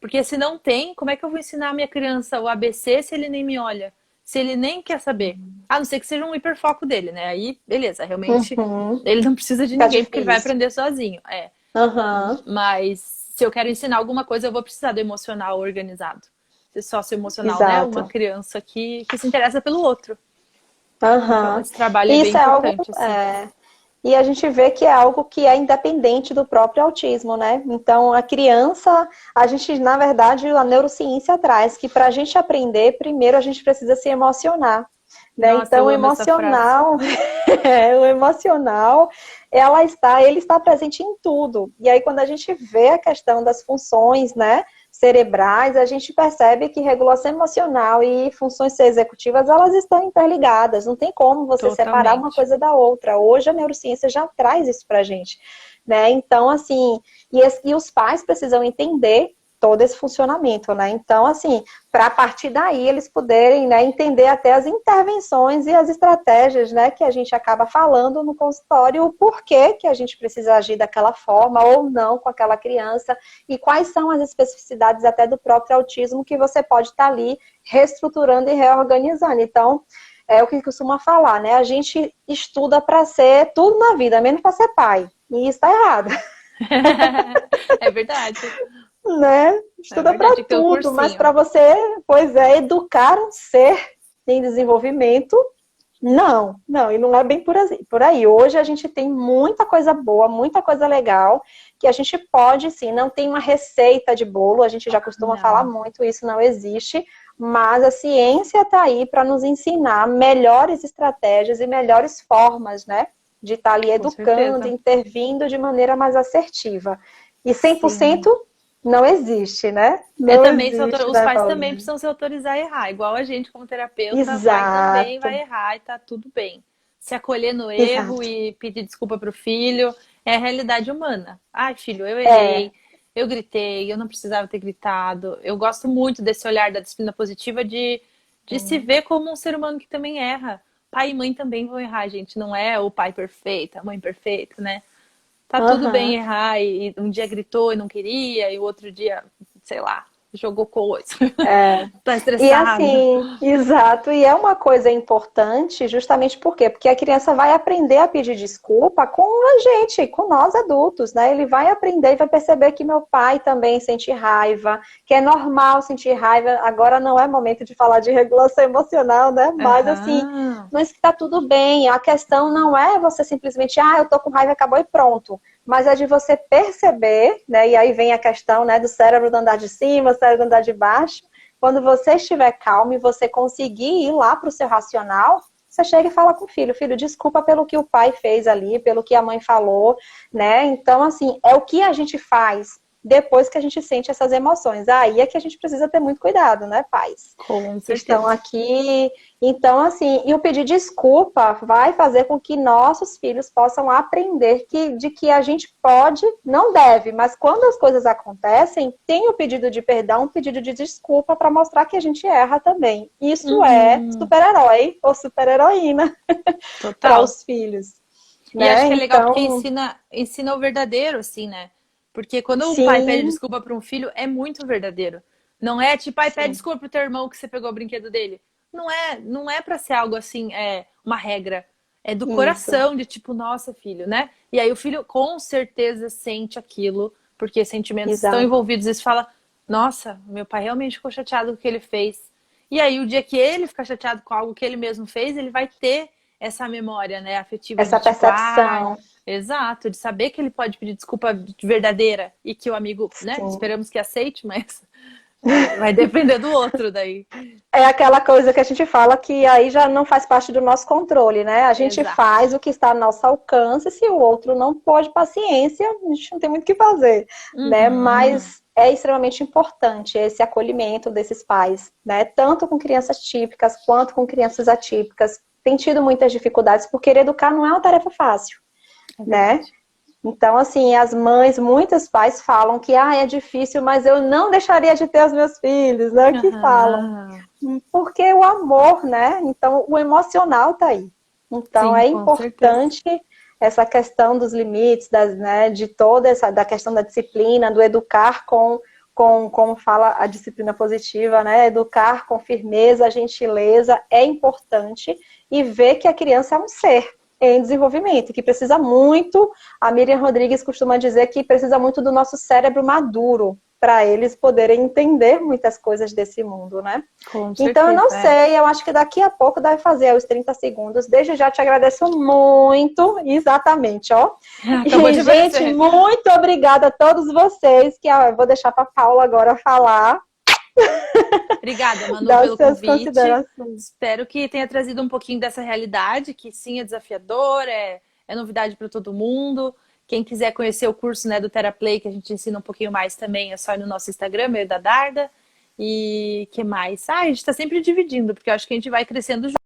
Porque se não tem, como é que eu vou ensinar a minha criança o ABC se ele nem me olha? Se ele nem quer saber? A não ser que seja um hiperfoco dele, né? Aí, beleza, realmente uhum. ele não precisa de Fica ninguém porque ele vai difícil. aprender sozinho. Aham, Mas se eu quero ensinar alguma coisa, eu vou precisar do emocional organizado. socioemocional, né? Exato. Uma criança que se interessa pelo outro. Aham. Então, esse trabalho é bem Isso é algo, importante, assim. e a gente vê que é algo que é independente do próprio autismo, né? Então, a criança, a gente, na verdade, a neurociência traz que para a gente aprender, primeiro a gente precisa se emocionar, né? Nossa, Então, eu amo essa frase. o emocional, ele está presente em tudo. E aí, quando a gente vê a questão das funções, né, cerebrais, a gente percebe que regulação emocional e funções executivas, elas estão interligadas. Não tem como você separar uma Totalmente. coisa da outra. Hoje a neurociência já traz isso pra gente, né? Então, assim, e os pais precisam entender todo esse funcionamento, né? Então, assim, para a partir daí eles poderem, né, entender até as intervenções e as estratégias, né, que a gente acaba falando no consultório, o porquê que a gente precisa agir daquela forma ou não com aquela criança e quais são as especificidades até do próprio autismo que você pode estar ali reestruturando e reorganizando. Então, é o que costuma falar, né? A gente estuda para ser tudo na vida, menos para ser pai. E isso está errado. É verdade. Né? Estuda para Tem um tudo, mas cursinho. para você, pois é, educar um ser em desenvolvimento, não, e não é bem por aí. Hoje a gente tem muita coisa boa, muita coisa legal, que a gente pode, sim, não tem uma receita de bolo, a gente já costuma falar muito, isso não existe, mas a ciência está aí para nos ensinar melhores estratégias e melhores formas, né, de estar ali educando, intervindo de maneira mais assertiva. E 100% sim. Não existe, né? Os pais também precisam se autorizar a errar. Igual a gente, como terapeuta, também vai errar e tá tudo bem. Se acolher no erro e pedir desculpa pro filho é a realidade humana. Ai, filho, eu errei, eu gritei, eu não precisava ter gritado. Eu gosto muito desse olhar da disciplina positiva de se ver como um ser humano que também erra. Pai e mãe também vão errar, gente. Não é o pai perfeito, a mãe perfeita, né? Tá tudo bem errar, e um dia gritou e não queria, e o outro dia, sei lá, jogou coisa. Tá estressado. E assim, exato, e é uma coisa importante justamente por quê? Porque a criança vai aprender a pedir desculpa com a gente, com nós adultos, né? Ele vai aprender e vai perceber que meu pai também sente raiva, que é normal sentir raiva. Agora não é momento de falar de regulação emocional, né? Mas assim, mas que tá tudo bem. A questão não é você simplesmente, eu tô com raiva, acabou e pronto. Mas é de você perceber, né? E aí vem a questão, né, do cérebro do andar de cima, do cérebro do andar de baixo. Quando você estiver calmo e você conseguir ir lá para o seu racional, você chega e fala com o filho, desculpa pelo que o pai fez ali, pelo que a mãe falou, né? Então, assim, é o que a gente faz depois que a gente sente essas emoções. Aí é que a gente precisa ter muito cuidado, né, pais? Com certeza. Estão aqui. Então, assim, e o pedir desculpa vai fazer com que nossos filhos possam aprender de que a gente pode, não deve, mas quando as coisas acontecem, tem o pedido de perdão, o pedido de desculpa para mostrar que a gente erra também. Isso é super-herói ou super-heroína para os filhos. E né? acho que é legal porque ensina o verdadeiro, assim, né? Porque quando o pai pede desculpa para um filho, é muito verdadeiro. Não é tipo, pede desculpa pro teu irmão que você pegou o brinquedo dele. Não é para ser algo assim, uma regra. É do coração, de tipo, nossa, filho, né? E aí o filho com certeza sente aquilo, porque sentimentos estão envolvidos. E você fala, nossa, meu pai realmente ficou chateado com o que ele fez. E aí o dia que ele ficar chateado com algo que ele mesmo fez, ele vai ter essa memória, né, afetiva. Essa percepção. Exato, de saber que ele pode pedir desculpa verdadeira e que o amigo, né, esperamos que aceite, mas vai depender do outro daí. É aquela coisa que a gente fala que aí já não faz parte do nosso controle, né? A gente faz o que está ao nosso alcance, se o outro não pode, paciência, a gente não tem muito o que fazer, né? Mas é extremamente importante esse acolhimento desses pais, né? Tanto com crianças típicas quanto com crianças atípicas. Tem tido muitas dificuldades, porque educar não é uma tarefa fácil, né? Então, assim, as mães, muitos pais falam que é difícil, mas eu não deixaria de ter os meus filhos, né? Que falam. Porque o amor, né? Então, o emocional tá aí. Então, é importante essa questão dos limites, né? De toda da questão da disciplina, do educar como fala a disciplina positiva, né? Educar com firmeza, gentileza é importante e ver que a criança é um ser. em desenvolvimento, que precisa muito, a Miriam Rodrigues costuma dizer que precisa muito do nosso cérebro maduro, para eles poderem entender muitas coisas desse mundo, né? Com certeza, então, eu não sei, eu acho que daqui a pouco deve fazer os 30 segundos. Desde já te agradeço muito, exatamente, ó. Acabou de gente, aparecer. muito obrigada a todos vocês, que eu vou deixar para a Paula agora falar. Obrigada, Manu, Dar pelo suas convite. considerações. Espero que tenha trazido um pouquinho dessa realidade, que sim, é desafiador, é novidade para todo mundo. Quem quiser conhecer o curso, né, do TeraPlay, que a gente ensina um pouquinho mais também, é só ir no nosso Instagram, meu e da Darda. E que mais? A gente está sempre dividindo, porque eu acho que a gente vai crescendo junto.